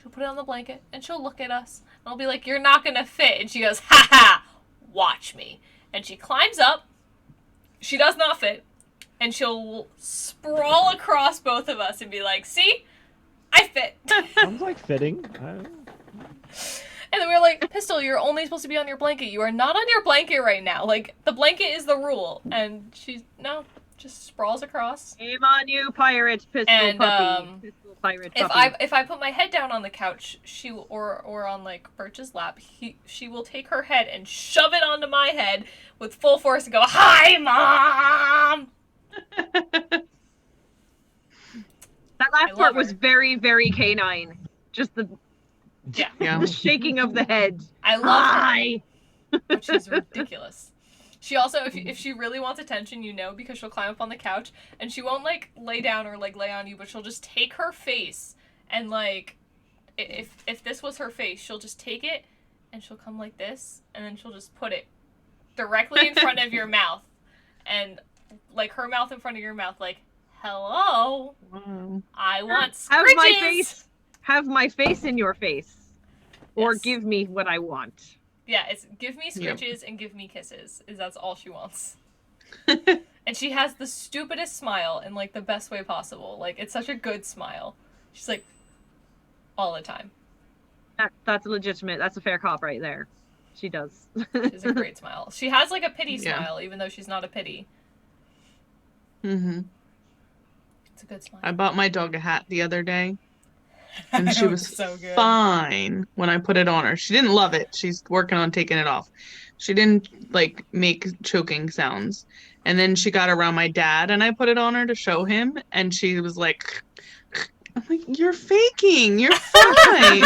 She'll put it on the blanket, and she'll look at us, and I'll be like, you're not gonna fit, and she goes, ha ha, watch me. And she climbs up, she does not fit, and she'll sprawl across both of us and be like, see? I fit. Sounds like fitting. And then we were like, Pistol, you're only supposed to be on your blanket. You are not on your blanket right now. Like, the blanket is the rule. And she's, no, just sprawls across. Shame on you, pirate pistol And, puppy. Pistol pirate If puppy. I put my head down on the couch, or on like Birch's lap, she will take her head and shove it onto my head with full force and go, "Hi, Mom." That last part was very, very canine. Just the Yeah, the shaking of the head. I love Hi. her, which is ridiculous. She also, if she really wants attention, because she'll climb up on the couch and she won't like lay down or like lay on you, but she'll just take her face and like, if this was her face, she'll just take it and she'll come like this, and then she'll just put it directly in front of your mouth, and like her mouth in front of your mouth, like, hello, I want scritches. Have my face in your face. Or Yes. give me what I want. Yeah, it's give me scritches and give me kisses. That's all she wants. And she has the stupidest smile in like the best way possible. Like, it's such a good smile. She's like, all the time. That's legitimate. That's a fair cop right there. She does. She's a great smile. She has like a pity Yeah. smile, even though she's not a pity. Mm-hmm. It's a good smile. I bought my dog a hat the other day, and she It was so good. fine when I put it on her. She didn't love it. She's working on taking it off. She didn't like make choking sounds. And then she got around my dad, and I put it on her to show him, and she was like, I'm like, you're faking. You're fine.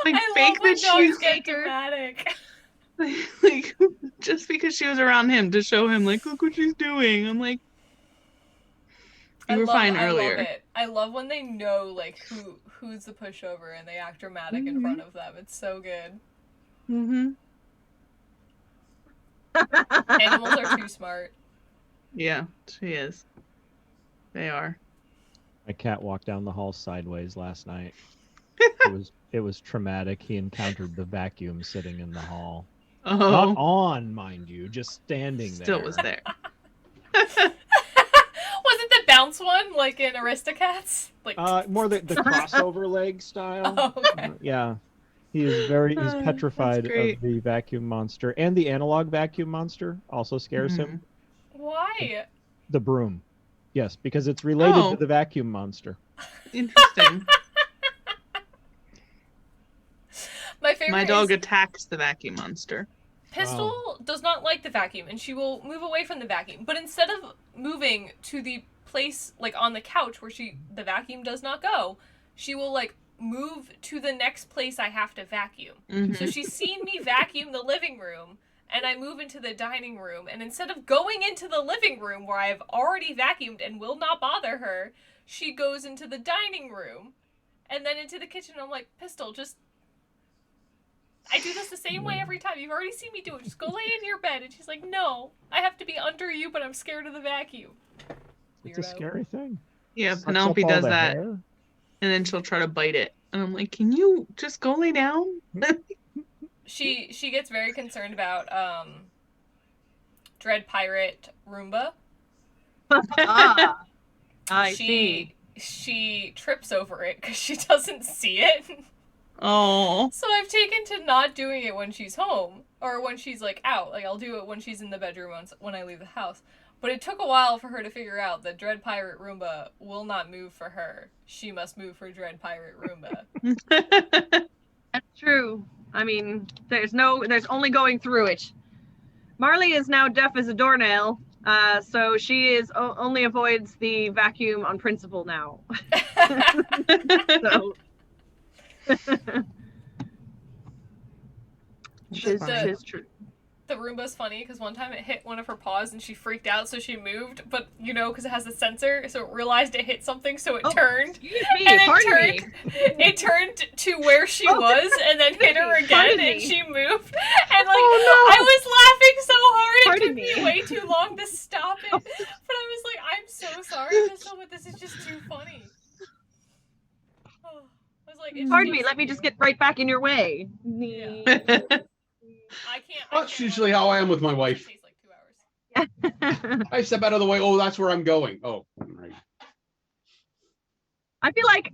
Like, I fake love when that dogs she's get dramatic. like just because she was around him to show him like, look what she's doing. I'm like, you were fine I earlier. love it. I love when they know like who's the pushover and they act dramatic in front of them. It's so good. Mm-hmm. Animals are too smart. Yeah, she is. They are. My cat walked down the hall sideways last night. It was traumatic. He encountered the vacuum sitting in the hall. Not Oh, on, mind you, just standing there. still was there. Was it the bounce one, like in Aristocats? Like, More the crossover leg style. oh, okay. Yeah. He's petrified great. of the vacuum monster, and the analog vacuum monster also scares him. Why? The broom. Yes, because it's related Oh. to the vacuum monster. Interesting. My favorite My dog is attacks the vacuum monster. Pistol does not like the vacuum, and she will move away from the vacuum. But instead of moving to the place, like on the couch where the vacuum does not go, she will like move to the next place I have to vacuum. Mhm. So she's seen me vacuum the living room, and I move into the dining room, and instead of going into the living room where I've already vacuumed and will not bother her, she goes into the dining room and then into the kitchen. I'm like, Pistol, I do this the same way every time. You've already seen me do it. Just go lay in your bed. And she's like, no, I have to be under you, but I'm scared of the vacuum. It's a Weirdo. scary thing. Yeah, Sucks Penelope up all does the that, hair. and then she'll try to bite it. And I'm like, can you just go lay down? she gets very concerned about Dread Pirate Roomba. Ah, I see. She trips over it because she doesn't see it. Oh. So I've taken to not doing it when she's home or when she's like out. Like I'll do it when she's in the bedroom when I leave the house. But it took a while for her to figure out that Dread Pirate Roomba will not move for her. She must move for Dread Pirate Roomba. That's true. I mean, there's only going through it. Marley is now deaf as a doornail, so she only avoids the vacuum on principle now. So. It's true. The Roomba's funny because one time it hit one of her paws and she freaked out, so she moved. But because it has a sensor, so it realized it hit something, so it turned. It turned to where she was and then hit her again, and she moved. And I was laughing so hard it took me way too long to stop it. But I was like, I'm so sorry, Crystal, but this is just too funny. Pardon me, let me just get right back in your way. Yeah. That's usually how I am with my wife. Like 2 hours. I step out of the way. Oh, that's where I'm going. Oh, right. I feel like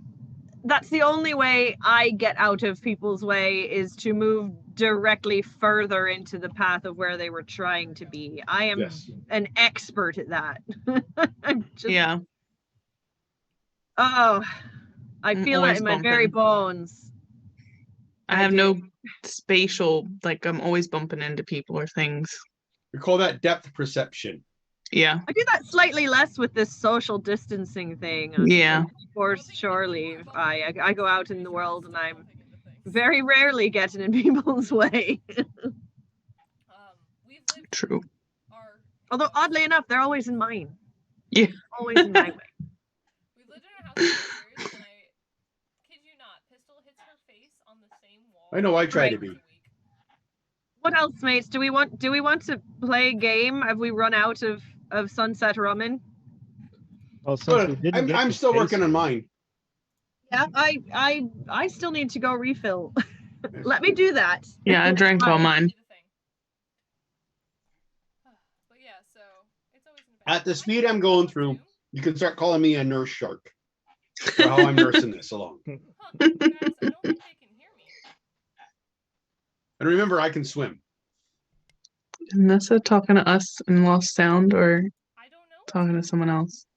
that's the only way I get out of people's way is to move directly further into the path of where they were trying to be. I am an expert at that. Yeah. Oh, I feel that in my very bones. I have no spatial, like I'm always bumping into people or things. We call that depth perception. Yeah. I do that slightly less with this social distancing thing. Yeah. Forced shore leave. I go out in the world and I'm very rarely getting in people's way. True. Although oddly enough, they're always in mine. Yeah. Always in my way. We've lived in a house for 2 years, and I kid you not, Pistol hits her face on the same wall. I know I try to be. What else, mates? Do we want to play a game? Have we run out of Sunset Rummin? Well, since we didn't I'm still working on mine. Yeah, I still need to go refill. Let me do that. Yeah, I drank all mine. At the speed I'm going through, you can start calling me a nurse shark for how I'm nursing this along. Guys, I don't think they can hear me. And remember, I can swim. Nessa talking to us and lost sound, or I don't know. talking to someone else?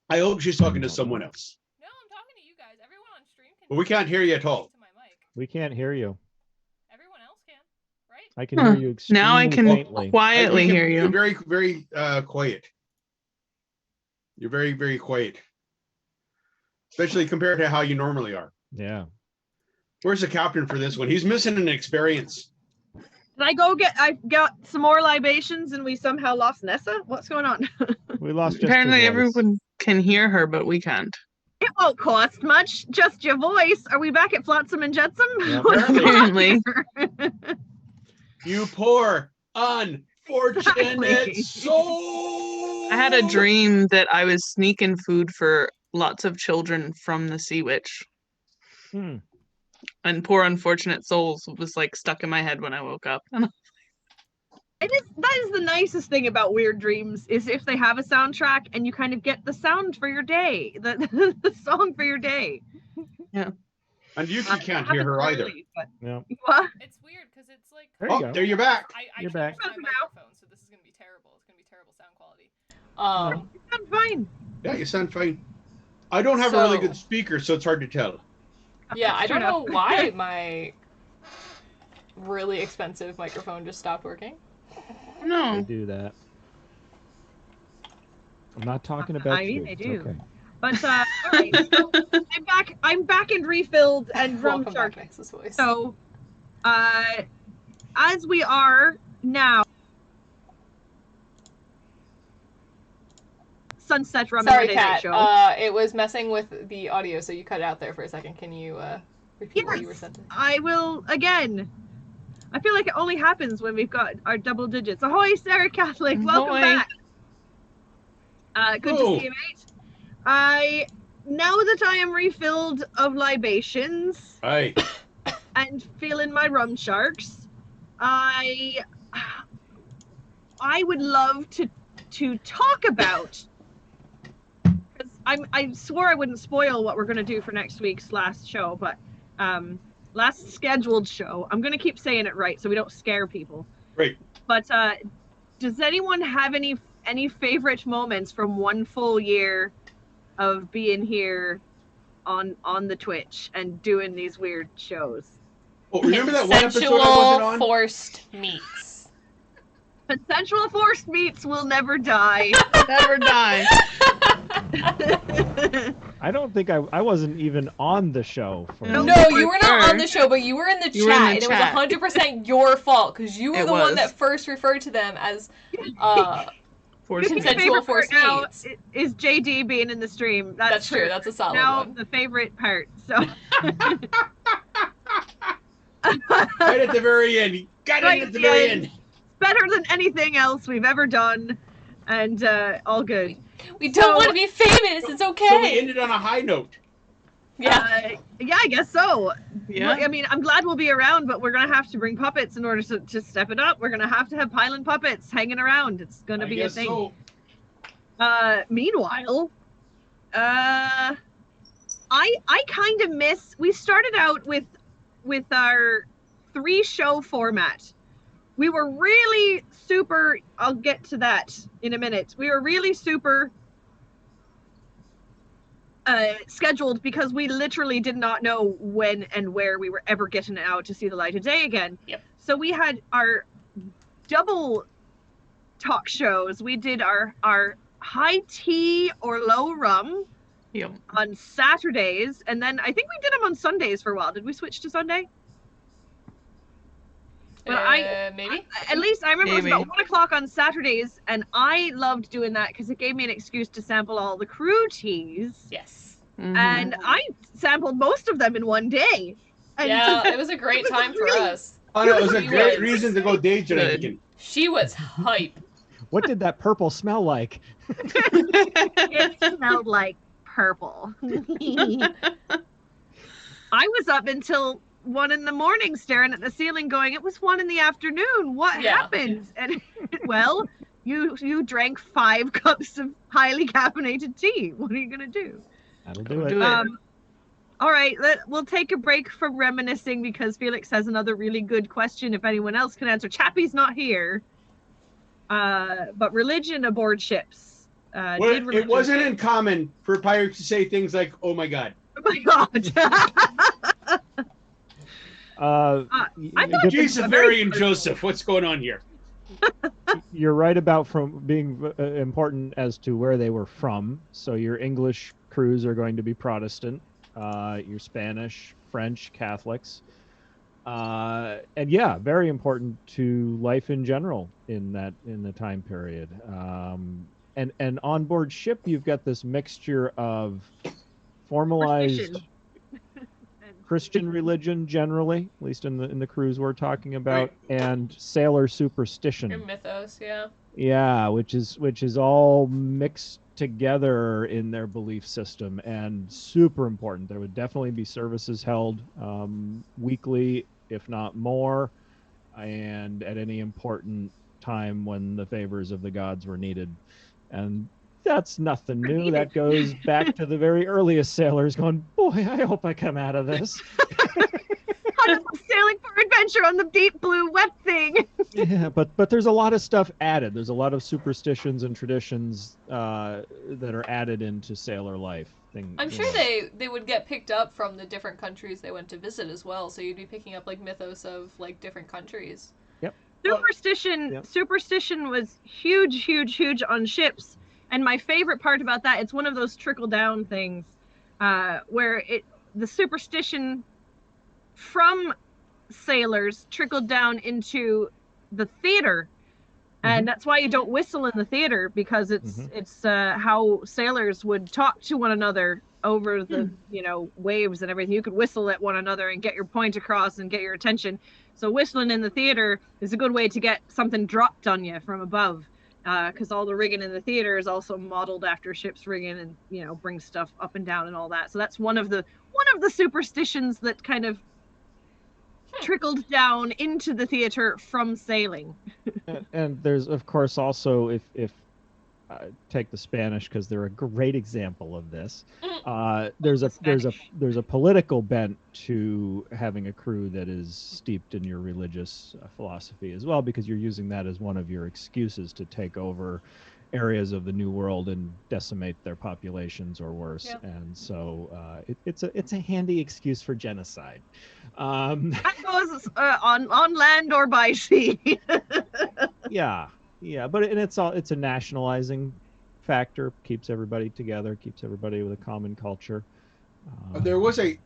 I hope she's talking to someone else. No, I'm talking to you guys. Everyone on stream can. But we can't hear you at all. To my mic. We can't hear you. Everyone else can, right? I can hear you extremely Now I can faintly. quietly hear You're you. very, very quiet. You're very, very quiet. Especially compared to how you normally are. Yeah. Where's the captain for this one? He's missing an experience. Did I got some more libations and we somehow lost Nessa? What's going on? We lost just Apparently her voice. everyone can hear her, but we can't. It won't cost much, just your voice. Are we back at Flotsam and Jetsam? Yeah. Apparently. You poor, unfortunate Exactly. soul. I had a dream that I was sneaking food for lots of children from the Sea Witch. Hmm. And poor unfortunate souls was like stuck in my head when I woke up. That is the nicest thing about weird dreams is if they have a soundtrack and you kind of get the sound for your day, the song for your day. Yeah. And Yuki can't hear her either. Yeah. What? It's weird because it's like. There you Oh, go. there you're back. I You're can't back. use my microphone, so this is gonna be terrible. It's gonna be terrible sound quality. I'm fine. Yeah, you sound fine. I don't have a really good speaker, so it's hard to tell. Yeah, I True don't know enough. why my really expensive microphone just stopped working. They No. do that. I'm not talking about I mean, you. they It's do. okay. But all right, so I'm back and refilled and drum Welcome back, shark. Nexus Voice. So, as we are now, Sunset Rummin Sorry, Midnight Kat. Show. It was messing with the audio, so you cut it out there for a second. Can you repeat what you were Yes. saying? I will again. I feel like it only happens when we've got our double digits. Ahoy, Sarah Catholic! Welcome Ahoy. back. Good Oh. to see you, mate. Now that I am refilled of libations, Aye. and feeling my rum sharks, I would love to talk about, because I swore I wouldn't spoil what we're going to do for next week's last show, but last scheduled show. I'm going to keep saying it right so we don't scare people. Great. But does anyone have any favorite moments from one full year of being here on the Twitch and doing these weird shows? Oh, remember that one episode I wasn't on? Forced meats. Consensual forced meats will never die. Never die. I don't think I wasn't even on the show. For No, No, you were not sure. on the show, but you were in the You were in chat. the It chat. was 100% your fault because you were It the one was. that first referred to them as Forced My meat. Consensual favorite part forced now meats. is JD being in the stream. That's true. That's a solid now one. the favorite part. So Right at the very end. He got Right it at the at the very end. end. better than anything else we've ever done, and all good. We don't want to be famous. It's okay. So we ended on a high note. Yeah. Yeah, I guess so. Yeah. I mean, I'm glad we'll be around, but we're gonna have to bring puppets in order to step it up. We're gonna have to have pylon puppets hanging around. It's gonna I be a guess thing. so. Meanwhile, I kind of miss. We started out with our 3-show format. We were really super. I'll get to that in a minute. We were really super scheduled because we literally did not know when and where we were ever getting out to see the light of day again. Yep. So we had our double talk shows. We did our high tea or low rum Yep. on Saturdays, and then I think we did them on Sundays for a while. Did we switch to Sunday? Well, maybe. At least I remember it was Maybe. about 1 o'clock on Saturdays, and I loved doing that because it gave me an excuse to sample all the crew teas. Yes. Mhm. And I sampled most of them in one day. And Yeah, it was a great was time for really- us. Oh, no, it was a He great was reason to go day Good. drinking. She was hype. What did that purple smell like? It smelled like purple. I was up until 1 a.m. staring at the ceiling going, it was 1 p.m. What Yeah. happened? And well, you drank 5 cups of highly caffeinated tea. What are you gonna do? That'll do it. Do it. All right, we'll take a break from reminiscing because Felix has another really good question if anyone else can answer. Chappie's not here. But religion aboard ships. Well, Did it religion- wasn't uncommon for pirates to say things like, "Oh my God." Oh my god. I thought Jesus, Mary, and Joseph. What's going on here? You're right about from being important as to where they were from. So your English crews are going to be Protestant, your Spanish, French, Catholics, and yeah, very important to life in general in the time period. And on board ship, you've got this mixture of formalized Superstition. Christian religion, generally, at least in the crews we're talking about, Right. and sailor superstition. Your mythos, yeah. Yeah, which is all mixed together in their belief system and super important. There would definitely be services held weekly, if not more, and at any important time when the favors of the gods were needed. And that's nothing new. That goes back to the very earliest sailors going, boy, I hope I come out of this. Sailing for adventure on the deep blue wet thing. Yeah, but there's a lot of stuff added. There's a lot of superstitions and traditions that are added into sailor life. I'm sure they would get picked up from the different countries they went to visit as well. So you'd be picking up like mythos of like different countries. Superstition was huge on ships. And my favorite part about that, it's one of those trickle down things where the superstition from sailors trickled down into the theater. And that's why you don't whistle in the theater, because it's how sailors would talk to one another over the waves and everything. You could whistle at one another and get your point across and get your attention. So whistling in the theater is a good way to get something dropped on you from above, because all the rigging in the theater is also modeled after ship's rigging, and brings stuff up and down and all that. So that's one of the superstitions that kind of trickled down into the theater from sailing. And there's, of course, also if take the Spanish because they're a great example of this. There's a political bent to having a crew that is steeped in your religious philosophy as well, because you're using that as one of your excuses to take over areas of the New World and decimate their populations or worse. Yep. And so it's a handy excuse for genocide. That goes on land or by sea. Yeah, but it's a nationalizing factor, keeps everybody together, keeps everybody with a common culture. There was a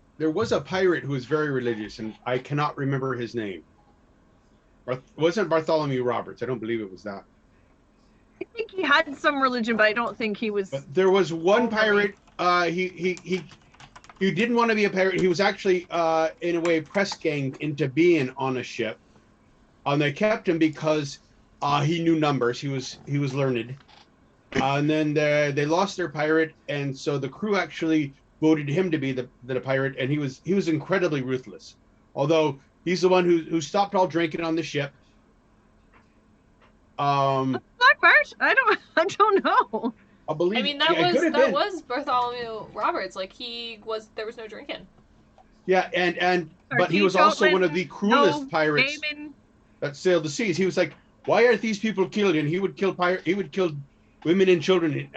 pirate who was very religious, and I cannot remember his name. It wasn't Bartholomew Roberts. I don't believe it was that. I think he had some religion, but I don't think he was. But there was one pirate. He didn't want to be a pirate. He was actually, in a way, press ganged into being on a ship. And they kept him because he knew numbers. He was learned. And then they lost their pirate, and so the crew actually voted him to be the pirate. And he was incredibly ruthless. Although he's the one who stopped all drinking on the ship. Black Bart? I don't know. I believe. I mean, that was Bartholomew Roberts. Like there was no drinking. Yeah, but he was also one of the cruelest pirates Damon. that sailed the seas. He was like, "Why aren't these people killed?" And he would kill women and children.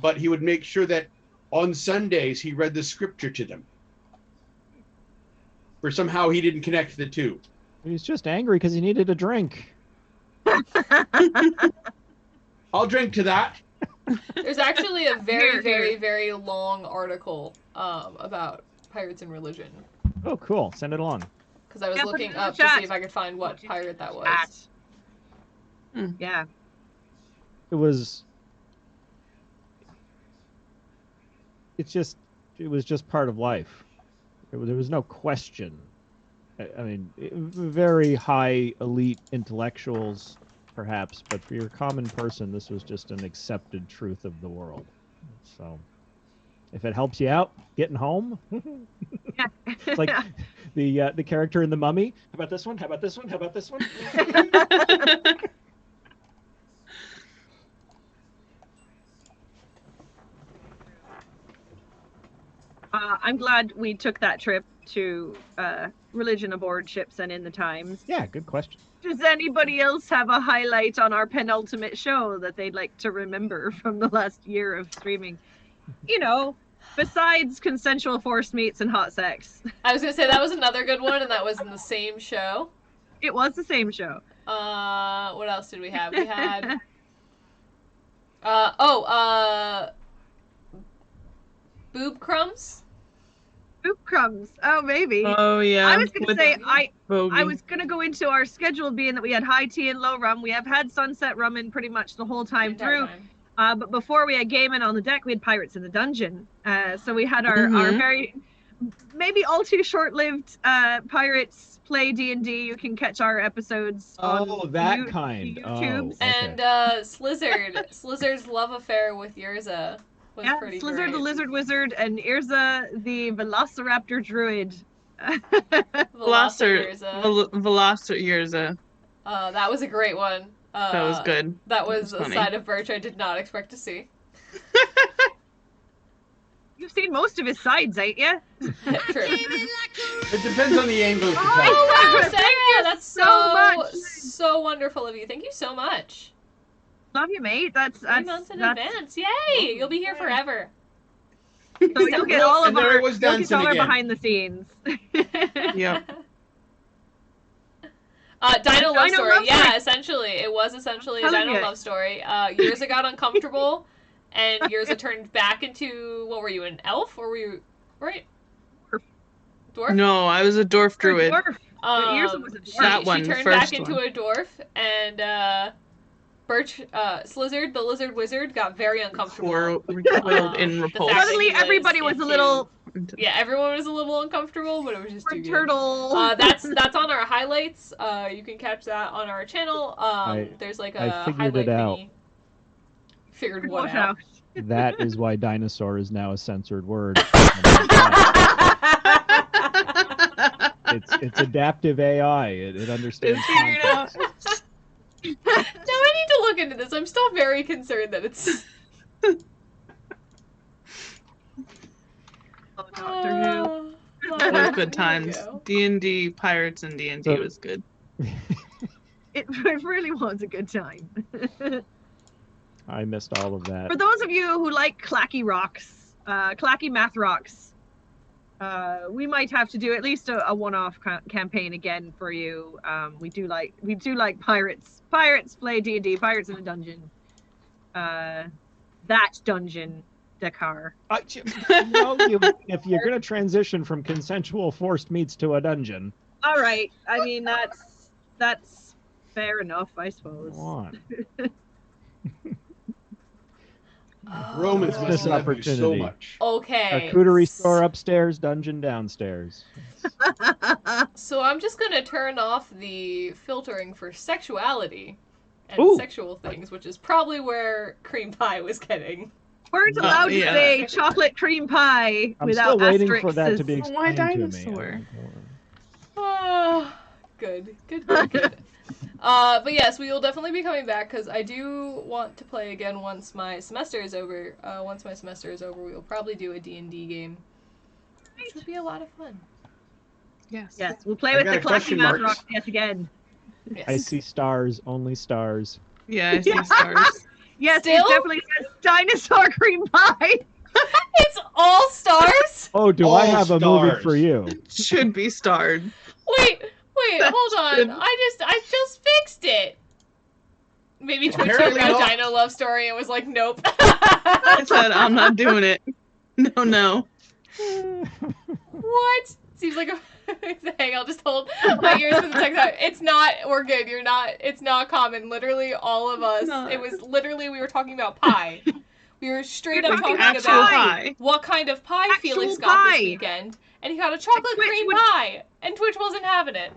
But he would make sure that on Sundays he read the scripture to them. For somehow he didn't connect the two. He's just angry because he needed a drink. I'll drink to that. There's actually a very, very, very long article about pirates and religion. Oh, cool. Send it along. Because I was Yeah, put it looking in the up to chat. see if I could find what pirate that was. Yeah. It was just part of life. There was no question. I mean, very high elite intellectuals, perhaps, but for your common person, this was just an accepted truth of the world. So, if it helps you out getting home, Yeah. it's like the character in The Mummy. How about this one? How about this one? How about this one? I'm glad we took that trip to religion aboard ships and in the times. Yeah, good question. Does anybody else have a highlight on our penultimate show that they'd like to remember from the last year of streaming? You know, besides consensual forced meets and hot sex. I was gonna say that was another good one, and that was in the same show. It was the same show. What else did we have? We had boob crumbs. Poop crumbs. Oh, maybe. Oh yeah. I was gonna with say Bogey. I was gonna go into our schedule, being that we had high tea and low rum. We have had Sunset Rummin pretty much the whole time through. But before we had gaming on the deck, we had Pirates in the Dungeon. So we had our very, maybe all too short-lived Pirates play D&D. You can catch our episodes on that kind. YouTube. Oh, okay. And Slizzard's love affair with Yrza was pretty Slizzard great. the Lizard Wizard and Yrza the Velociraptor Druid. Velociraptor Yrza. Velociraptor. That was a great one. That was good. That was a funny. side of Birch I did not expect to see. You've seen most of his sides, ain't you? True. It depends on the angle you Oh, take. Oh wow, Thank Sarah, you that's so much. so wonderful of you. Thank you so much. Love you, mate. That's 3 months in advance. Yay! You'll be here forever. So you'll get all of And there our, it was you'll get dancing all our again. behind the scenes. Yep. Dino Love Dino Story. Love Yeah, Story. essentially. It was essentially a Telling Dino you. Love Story. Yrza got uncomfortable, and Yrza turned back into, what were you, an elf? Or were you, right? Dwarf? No, I was a dwarf druid. Dwarf. Yrza was a dwarf. That she one, turned first back into one. a dwarf, and Birch, Slizzard, the lizard wizard, got very uncomfortable. Recoiled in The repulse. fact Suddenly, that he everybody was a into- little Yeah, everyone was a little uncomfortable, but it was just too good. turtle. That's on our highlights. You can catch that on our channel. There's like a I figured highlight it out. thingy. Figured what out? That is why dinosaur is now a censored word. It's adaptive AI. It understands It's figured out. context. Now I need to look into this. I'm still very concerned that it's. Oh, Doctor Who. Those good times. D&D, Pirates, and D&D So- was good. It really was a good time. I missed all of that. For those of you who like clacky rocks, clacky math rocks, we might have to do at least a one-off campaign again for you. We do like pirates. Pirates play D&D. Pirates in a dungeon. That dungeon, Dakar. If you're gonna transition from consensual forced meets to a dungeon, All right. I mean that's fair enough, I suppose. come on. Romans This must love you so opportunity. much. Okay. Charcuterie store upstairs, dungeon downstairs. So I'm just gonna turn off the filtering for sexuality and Ooh. sexual things, which is probably where cream pie was getting. Weren't allowed to yeah. say chocolate cream pie I'm without still waiting asterisks. for that to be Why explained to me. dinosaur? Oh, good. But yes, we will definitely be coming back because I do want to play again once my semester is over. Once my semester is over, we will probably do a D&D game, which would be a lot of fun. Yes. Yes, we'll play I with got the a clacky question math marks. rocks yet again. Yes. I see stars, only stars. Yeah, I see stars. Yes, Still? it definitely says dinosaur cream pie. It's all stars. Oh, do All I have a movie stars. for you? Should be starred. Wait, hold on. Good. I just fixed it. Maybe Twitch Apparently heard not. a Dino Love Story and was like, nope. I said I'm not doing it. No. What? Seems like a thing. I'll just hold my ears for the text out. It's not. We're good. You're not. It's not common. Literally, all of us. No. It was literally we were talking about pie. We were straight We're up talking talking Actual about pie. what kind of pie Actual Felix got pie. this weekend, and he got a chocolate Twitch cream would- pie, and Twitch wasn't having it.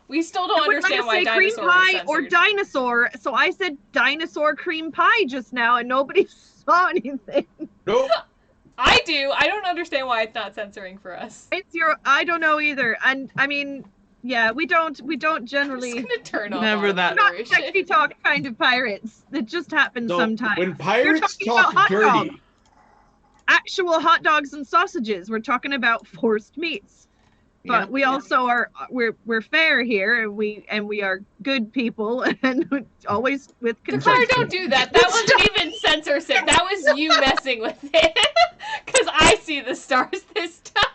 We still don't I would understand like why to say cream dinosaur was pie censored. or dinosaur, so I said dinosaur cream pie just now, and nobody saw anything. Nope. I do. I don't understand why it's not censoring for us. It's your. I don't know either, and I mean, yeah, we don't I'm generally. just gonna turn off Never all that. Not moderation. sexy talk kind of pirates. It just happens So sometimes. when pirates talking about talk hot dirty, dogs. Actual hot dogs and sausages. We're talking about forced meats. But Yep. we also are we're fair here, and we are good people, and always with Dakar, consensus. don't do that. That wasn't even censorship. That was you messing with it. Because I see the stars this time.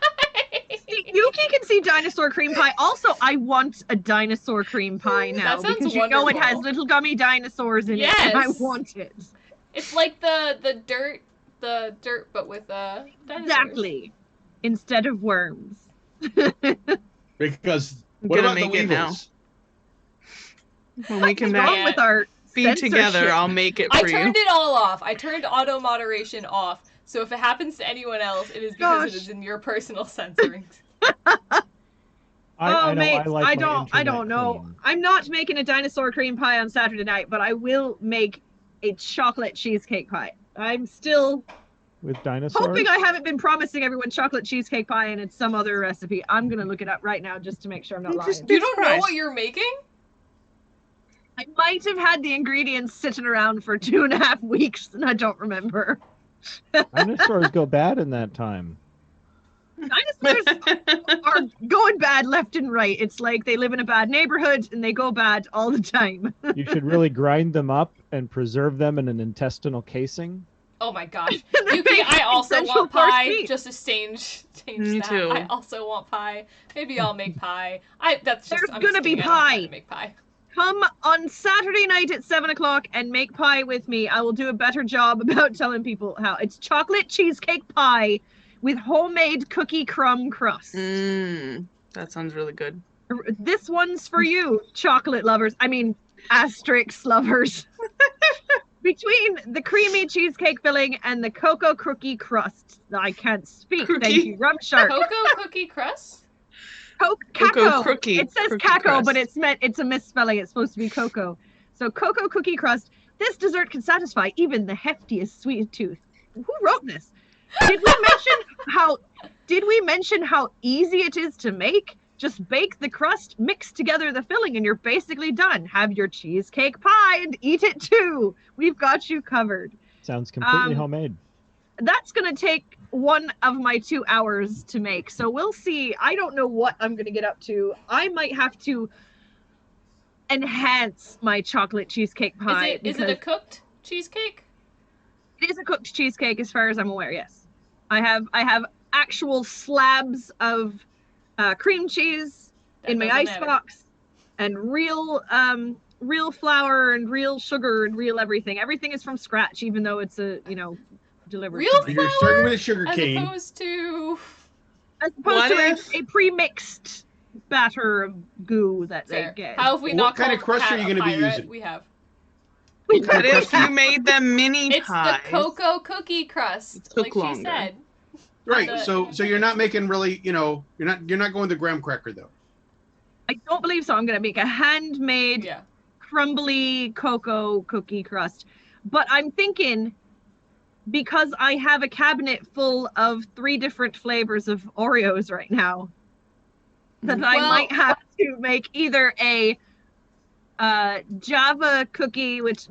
Yuki can see dinosaur cream pie. Also, I want a dinosaur cream pie now That sounds because you know it has wonderful. little gummy dinosaurs in it, and I Yes. want it. It's like the dirt, but with dinosaurs. Exactly. Instead of worms. because I'm what gonna about the make it now. weevils? When we come What's back, wrong with our be censorship? together, I'll make it I for you. turned it all off. I turned auto moderation off. So if it happens to anyone else, it is because it Gosh. is in your personal censoring. I know, mate, I like I my don't internet know. clean. I'm not making a dinosaur cream pie on Saturday night, but I will make a chocolate cheesecake pie. I'm still With dinosaurs? hoping I haven't been promising everyone chocolate cheesecake pie and it's some other recipe. I'm gonna look it up right now just to make sure I'm not You lying. just- You don't know surprised. what you're making? I might have had the ingredients sitting around for 2.5 weeks and I don't remember. Dinosaurs go bad in that time. Dinosaurs are going bad left and right. It's like they live in a bad neighborhood and they go bad all the time. You should really grind them up and preserve them in an intestinal casing. Oh my gosh. And they Yuki, make I also essential want force pie. meat. Just to change Me that. too. I also want pie. Maybe I'll make pie. That's just There's I'm gonna just be kidding. I don't pie. want to make pie. Come on Saturday night at 7:00 and make pie with me. I will do a better job about telling people how. It's chocolate cheesecake pie with homemade cookie crumb crust. That sounds really good. This one's for you, chocolate lovers. I mean, asterisk lovers. Between the creamy cheesecake filling and the cocoa cookie crust. I can't speak. Thank Cookie. you, Rum Shark. Cocoa cookie crust? Caco. cookie. It says Cookie caco, crust. but it's a misspelling. It's supposed to be cocoa. So cocoa cookie crust. This dessert can satisfy even the heftiest sweet tooth. Who wrote this? Did we mention how easy it is to make? Just bake the crust, mix together the filling, and you're basically done. Have your cheesecake pie and eat it too. We've got you covered. Sounds completely homemade. That's going to take 1 of my 2 hours to make. So we'll see. I don't know what I'm going to get up to. I might have to enhance my chocolate cheesecake pie. Is it a cooked cheesecake? It is a cooked cheesecake as far as I'm aware, yes. I have actual slabs of cream cheese in my icebox and real flour and real sugar and real everything. Everything is from scratch, even though it's delivered. Real to me. You're starting with a sugar As cane. opposed to a pre-mixed batter of goo that Fair. they get. How have we What not kind of called crust are Cat you a gonna be pirate? using? We have. What if you made them mini It's pies? the Coco cookie crust, took like she longer. said. Right. The- So you're not making really, you're not going the graham cracker though. I don't believe so. I'm going to make a handmade Yeah. crumbly cocoa cookie crust. But I'm thinking, because I have a cabinet full of 3 different flavors of Oreos right now, that I Well- might have to make either a Java cookie, which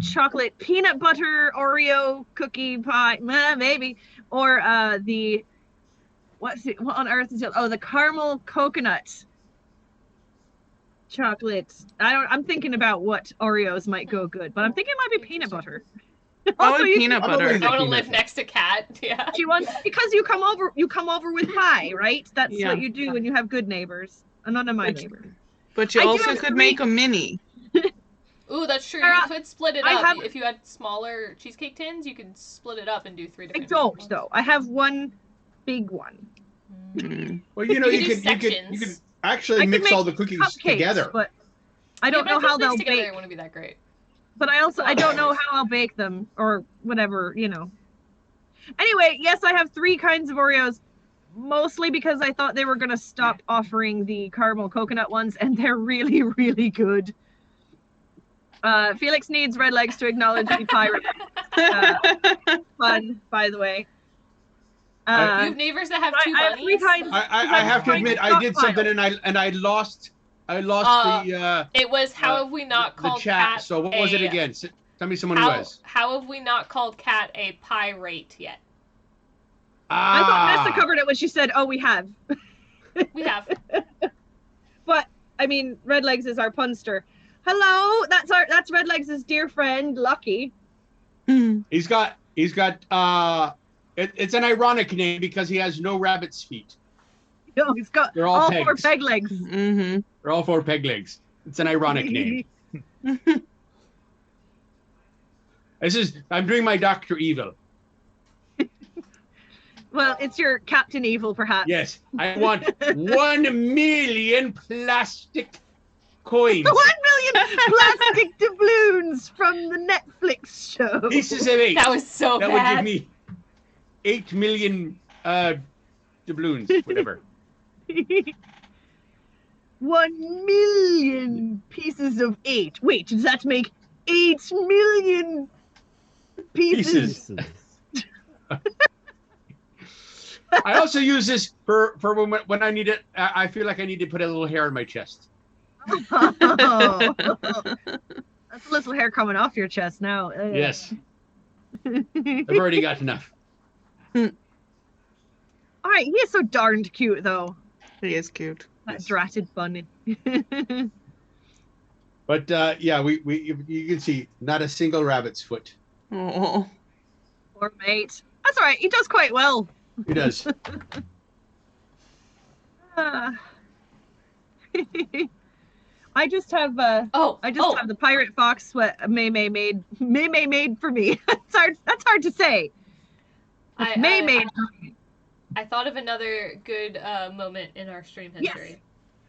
chocolate peanut butter Oreo cookie pie, maybe, or what on earth is it? Oh, the caramel coconut chocolate. I'm thinking about what Oreos might go good, but I'm thinking it might be peanut butter. Probably you peanut Probably butter. the I want to peanut live butter. next to Cat. Yeah. She wants, because you come over with pie, right? That's Yeah. what you do when you have good neighbors. None of my neighbors. But you I do also have could 3 make a mini. Ooh, that's true. Sarah, You could split it I up. have- If you had smaller cheesecake tins, you could split it up and do 3 I different. don't ones. though. I have one big one. Mm. Well, You could do you could sections. actually I could mix make all the cookies Cupcakes, together. but I don't Yeah, know but if how it's they'll mixed together, bake. it wouldn't be that great. But I don't know how I'll bake them or whatever, Anyway, yes, I have 3 kinds of Oreos, mostly because I thought they were going to stop offering the caramel coconut ones, and they're really, really good. Felix needs Red Legs to acknowledge the pirate fun, by the way. You have neighbors that have 2 I have 3 bunnies. kinds. I have to admit, I did something and I lost the It was how have we not the called chat. Cat So what was it a- again? Tell me someone who was. How have we not called Cat a pirate yet? I thought Nessa covered it when she said, "Oh, we have." We have. But I mean, Red Legs is our punster. Hello, that's Red Legs' dear friend Lucky. He's got it's an ironic name because he has no rabbit's feet. No, he's got They're all 4 pegs. peg legs. Mm-hmm. They're all 4 peg legs. It's an ironic name. I'm doing my Dr. Evil. Well, it's your Captain Evil, perhaps. Yes, I want 1 million plastic coins. 1 million plastic doubloons from the Netflix show. Pieces of 8. That was so That bad. would give me 8 million doubloons, whatever. 1 million pieces of 8. Wait, does that make 8 million pieces? I also use this for when I need it. I feel like I need to put a little hair on my chest. Oh. That's a little hair coming off your chest now. Ugh. Yes, I've already got enough. All right, he is so darned cute, though. He is cute. That dratted bunny. But yeah, you can see not a single rabbit's foot. Oh. Poor mate. That's all right. He does quite well. He does. I just have I just have the pirate fox what May made for me. That's hard to say. May made I thought of another good moment in our stream history. Yes.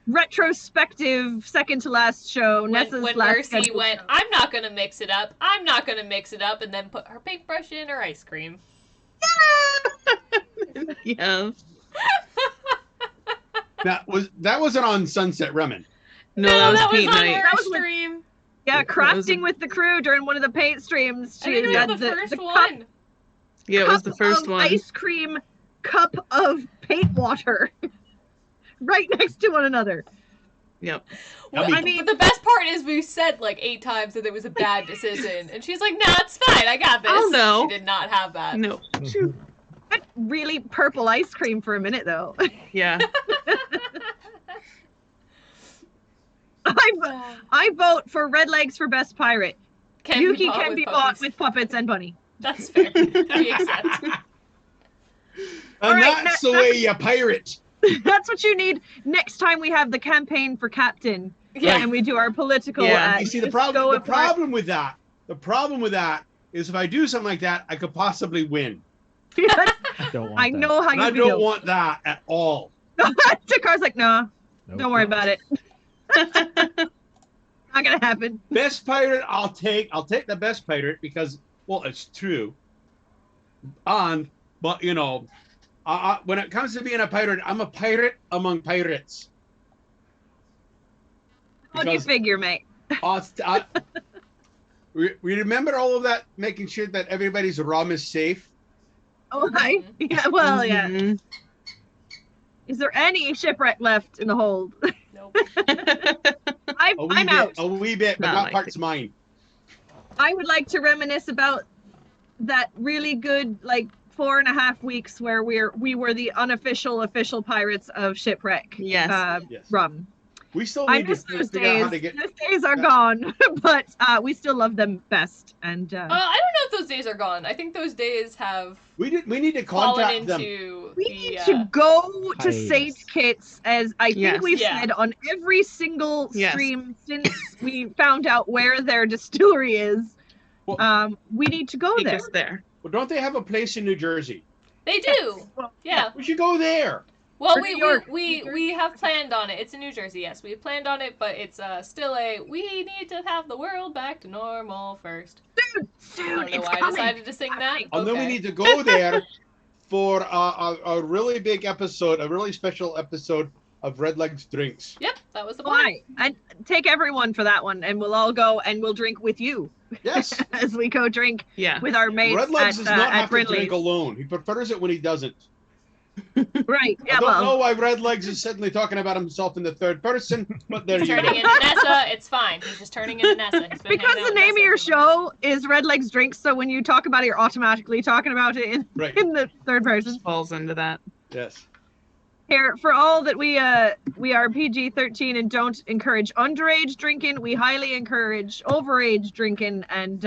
Retrospective second to last show. Nessa's When last Mercy scheduled went, show. I'm not gonna mix it up. I'm not gonna mix it up, and then put her paintbrush in her ice cream. Yes. That wasn't on Sunset Rummin. No, that was that was paint on night. our That was when- stream. Yeah, That was crafting a- with the crew during one of the paint streams. I think it was had the first cup- one. Yeah, it was the cup first of one. Ice cream cup of paint water. right next to one another. Yep. Well, Yummy. I mean, but the best part is we said like 8 times that it was a bad decision, and she's like, "Nah, it's fine. I got this." Oh, no. She did not have that. No. that really purple ice cream for a minute though. Yeah. I vote for Red Legs for best pirate. Yuki can be bought puppies. with puppets and bunny. That's fair. We accept. And Alright, that's the way you pirate. That's what you need next time we have the campaign for captain. Yeah. And we do our political. Yeah. You see, the just go problem with the problem with that is if I do something like that, I could possibly win. I Don't want that. know how And you I feel. don't want that at all. Takar's like, nah, Nope. don't worry about it. Not gonna happen. Best pirate, I'll take the best pirate because, well, it's true. But you know, when it comes to being a pirate, I'm a pirate among pirates. How do you Because- figure, mate? We remember all of that, making sure that everybody's rum is safe. Oh, hi. Yeah, well, yeah. Mhm. Is there any shipwreck left in the hold? Nope. I'm out. A wee bit, but Not that like part's mine. I would like to reminisce about that really good, like, 4.5 weeks where we were the unofficial official pirates of shipwreck. Yes. Yes. Rum. We still I need to miss those figure out days. how to get. Those days are gone, but we still love them best. And I don't know if those days are gone. I think those days have We need to fallen contact them. into we the. need to go to hiatus. Sage Kits, as I think Yes. we've Yeah. said on every single Yes. stream since we found out where their distillery is. Well- We need to go Take there. us there. Well, don't they have a place in New Jersey? They do. Well, Yeah. We should go there. Well, Or we, New York. we have planned on it. It's in New Jersey, yes. We have planned on it, but it's still we need to have the world back to normal first. I Soon, don't know it's why I coming. decided to sing that. And then we Okay. need to go there for a really big episode, a really special episode of Red Legs Drinks. Yep, that was the plan. Why? And take everyone for that one, and we'll all go and we'll drink with you Yes. as we go drink Yeah. with our mates Red Legs at, does not at have to drink Brindley's. alone. He prefers it when he doesn't. Right? Yeah. I don't Well, know why Red Legs is suddenly talking about himself in the third person, but there He's you turning go. into Nessa. It's fine. He's just turning into Nessa. He's been because hanging the out with name of Nessa your too much. show is Red Legs Drinks, so when you talk about it, you're automatically talking about it in, Right. in the third person. Just falls into that. Yes. Here, for all that we are PG-13 and don't encourage underage drinking, we highly encourage overage drinking, and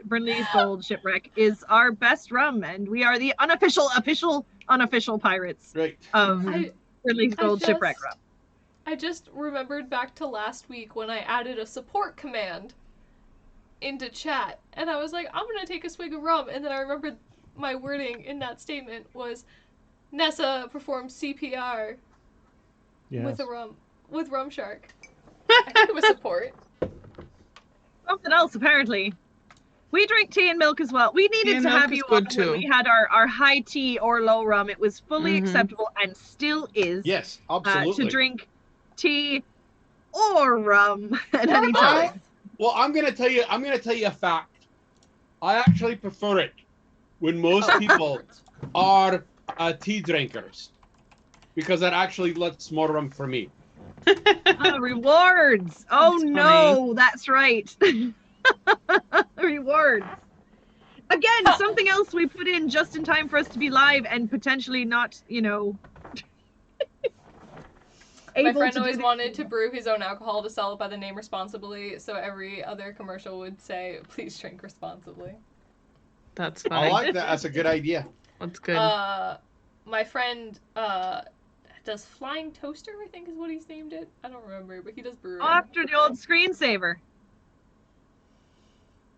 Brindley's Gold Shipwreck is our best rum, and we are the unofficial pirates Right. of I- Brindley's I Gold just- Shipwreck rum. I just remembered back to last week when I added a support command into chat, and I was like, I'm gonna take a swig of rum, and then I remembered my wording in that statement was Nessa performed CPR Yes. with rum shark. I think it was support. Something else, apparently. We drink tea and milk as well. We Tea needed and to milk have is you good on too. when we had our high tea or low rum. It was fully Mhm. acceptable and still is Yes, absolutely. to drink tea or rum at Or any both. time. Well, I'm gonna tell you a fact. I actually prefer it when most people are tea drinkers, because that actually lets more rum for me. Rewards. Oh That's no, that's right. Rewards. Again, something else we put in just in time for us to be live and potentially not, My able friend to do always the- wanted to brew his own alcohol to sell it by the name responsibly, so every other commercial would say, please drink responsibly. That's I funny. like that. That's a good idea. That's good. My friend does Flying Toaster, I think is what he's named it. I don't remember, but he does brewing. After the old screensaver.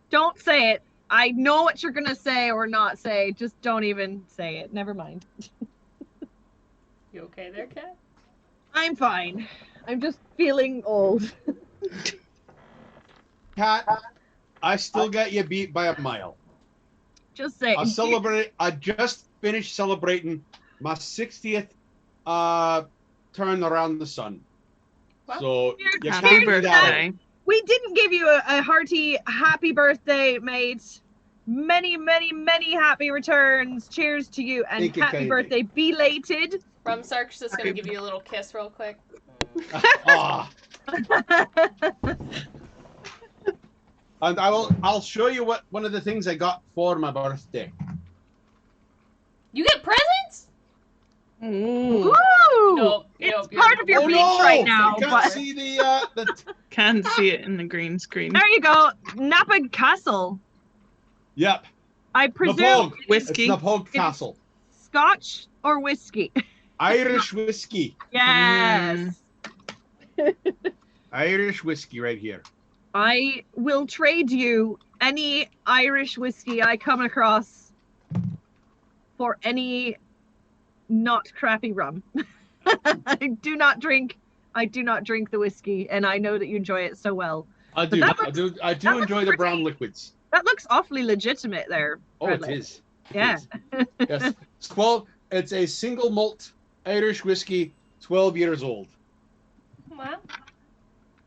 Don't say it. I know what you're gonna say or not say. Just don't even say it. Never mind. You okay there, Kat? I'm fine. I'm just feeling old. Kat, I still got you beat by a mile. Just say. I just finished celebrating my 60th turn around the sun. Wow. So you Happy can't do that. birthday. We didn't give you a hearty happy birthday, mate. Many, many, many happy returns. Cheers to you and Thank you happy kindly. birthday belated. Rumsark's just gonna give you a little kiss real quick. Ah. And I'll show you what one of the things I got for my birthday. You get presents? Ooh! No, It's you're part of your Oh reach no! right now. You can't But see the Can't see it in the green screen. there you go. Napa Castle. Yep. I presume Napog. Whiskey. It's Napog Castle. Scotch or whiskey. Irish whiskey. Yes. Irish whiskey right here. I will trade you any Irish whiskey I come across for any not crappy rum. I do not drink the whiskey, and I know that you enjoy it so well. I do. that I looks- do that looks enjoy the brown pretty- liquids. That looks awfully legitimate there. Oh, Bradley. it is. It Yeah. is. Yes. It's a single malt Irish whiskey, 12 years old. Wow.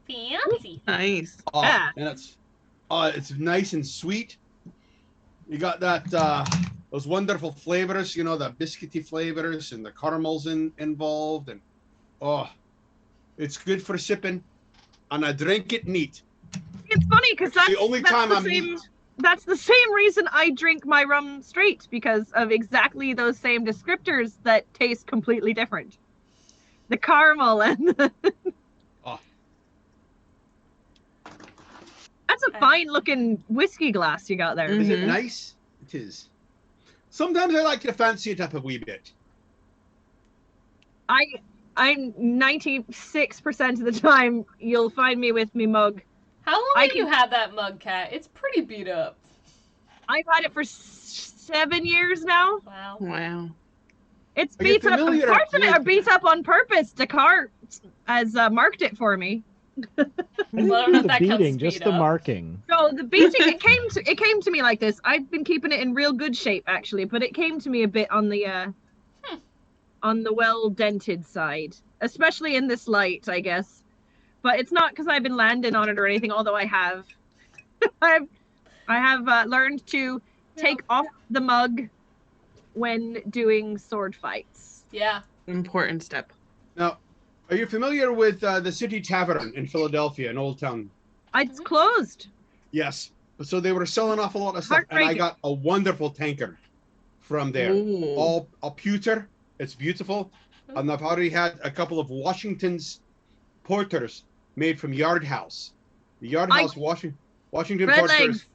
Fancy. Nice. Oh, Yeah. and it's nice and sweet. You got that those wonderful flavors, you know, the biscuity flavors and the caramels involved, and it's good for sipping. And I drink it neat. It's funny because that's The only that's time the I'm same. neat. That's the same reason I drink my rum straight, because of exactly those same descriptors that taste completely different. The caramel and the... Oh. That's a fine looking whiskey glass you got there. Is it Mhm. nice? It is. Sometimes I like to fancy it up a wee bit. I'm 96% of the time you'll find me with me mug. How long I have you had that mug, Cat? It's pretty beat up. I've had it for 7 years now. Wow. Wow. It's Are you beat up. familiar Parts of it with- are beat up on purpose. Descartes has marked it for me. I didn't Well, I don't do know if the that counts beating, just speed the up. marking. So the beating, it came to me like this. I've been keeping it in real good shape actually, but it came to me a bit on the well dented side, especially in this light, I guess. But it's not because I've been landing on it or anything, although I have. I have learned to take off the mug when doing sword fights. Yeah. Important step. Now, are you familiar with the City Tavern in Philadelphia, in Old Town? It's closed. Yes. So they were selling off a lot of stuff, and I Heartbreaking. got a wonderful tankard from there. Ooh. All a pewter. It's beautiful. And I've already had a couple of Washington's porters made from Yard House. The Yard House Washington Red porters. legs.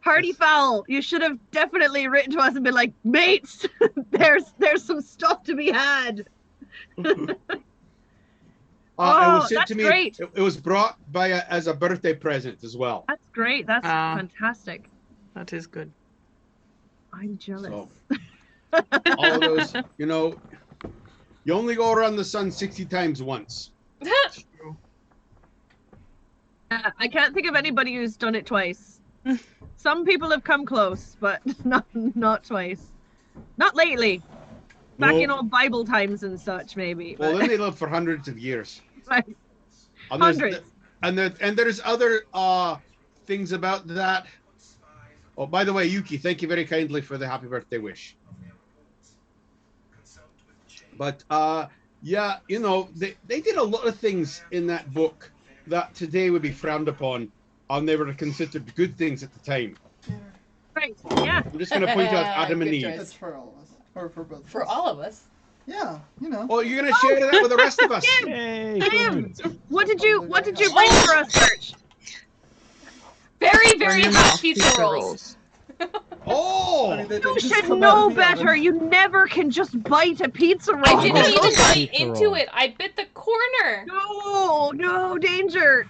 Party foul. You should have definitely written to us and been like, mates, there's some stuff to be had. It Oh, was sent that's to me. great. It was brought by as a birthday present as well. That's great. That's Ah. fantastic. That is good. I'm jealous. So, all of those, you know, you only go around the sun 60 times once. I can't think of anybody who's done it twice. Some people have come close, but not twice. Not lately. Back No. in old Bible times and such, maybe. Well, but- then they lived for hundreds of years. Right. And there's- Hundreds. and there's other things about that. Oh, by the way, Yuki, thank you very kindly for the happy birthday wish. But yeah, you know, they did a lot of things in that book that today would be frowned upon, and they were considered good things at the time. Right. Yeah. I'm just going to point out Adam and Good Eve. choice. That's for all of us. Or for both. of For us. all of us. Yeah, you know. Oh, you're going to share that with the rest of us? Hey, Tim, food. what did you bring for us, Serge? Very, Burn very your hot mouth, pizza rolls. Oh! I mean, they You just should come out know of the oven. better. You never can just bite a pizza roll. I didn't even Pizza bite into roll. it. I bit the corner. No, danger.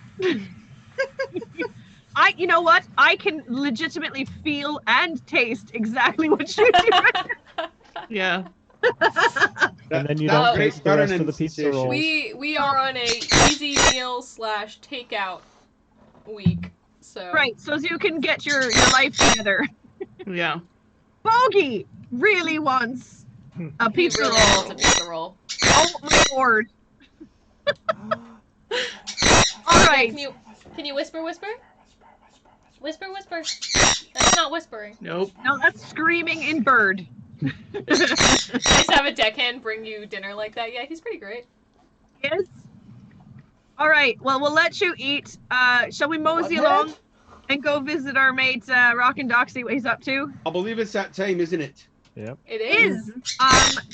You know what? I can legitimately feel and taste exactly what you do. Yeah. And then you That don't great taste the rest of the burning pizza sensation. rolls. We are on a easy meal / takeout week. So Right, so you can get your life together. Yeah. Bogey really wants a he pizza really roll. wants a pizza roll. Oh my lord. All right. Can you whisper? Whisper. That's not whispering. Nope. No, that's screaming in bird. Nice to have a deckhand bring you dinner like that. Yeah, he's pretty great. Yes. All right. Well, we'll let you eat. Shall we mosey What? along and go visit our mate Rock and Doc, see what he's up to? I believe it's that time, isn't it? Yep. It is.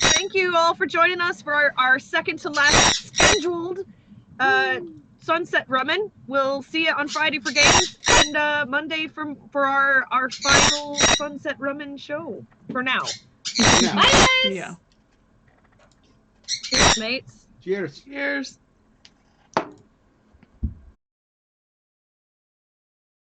Thank you all for joining us for our second to last scheduled Sunset Rummin. We'll see you on Friday for games and Monday for our final Sunset Rummin show for now. Yeah. Bye, guys. Yeah. Cheers, mates. Cheers. Cheers.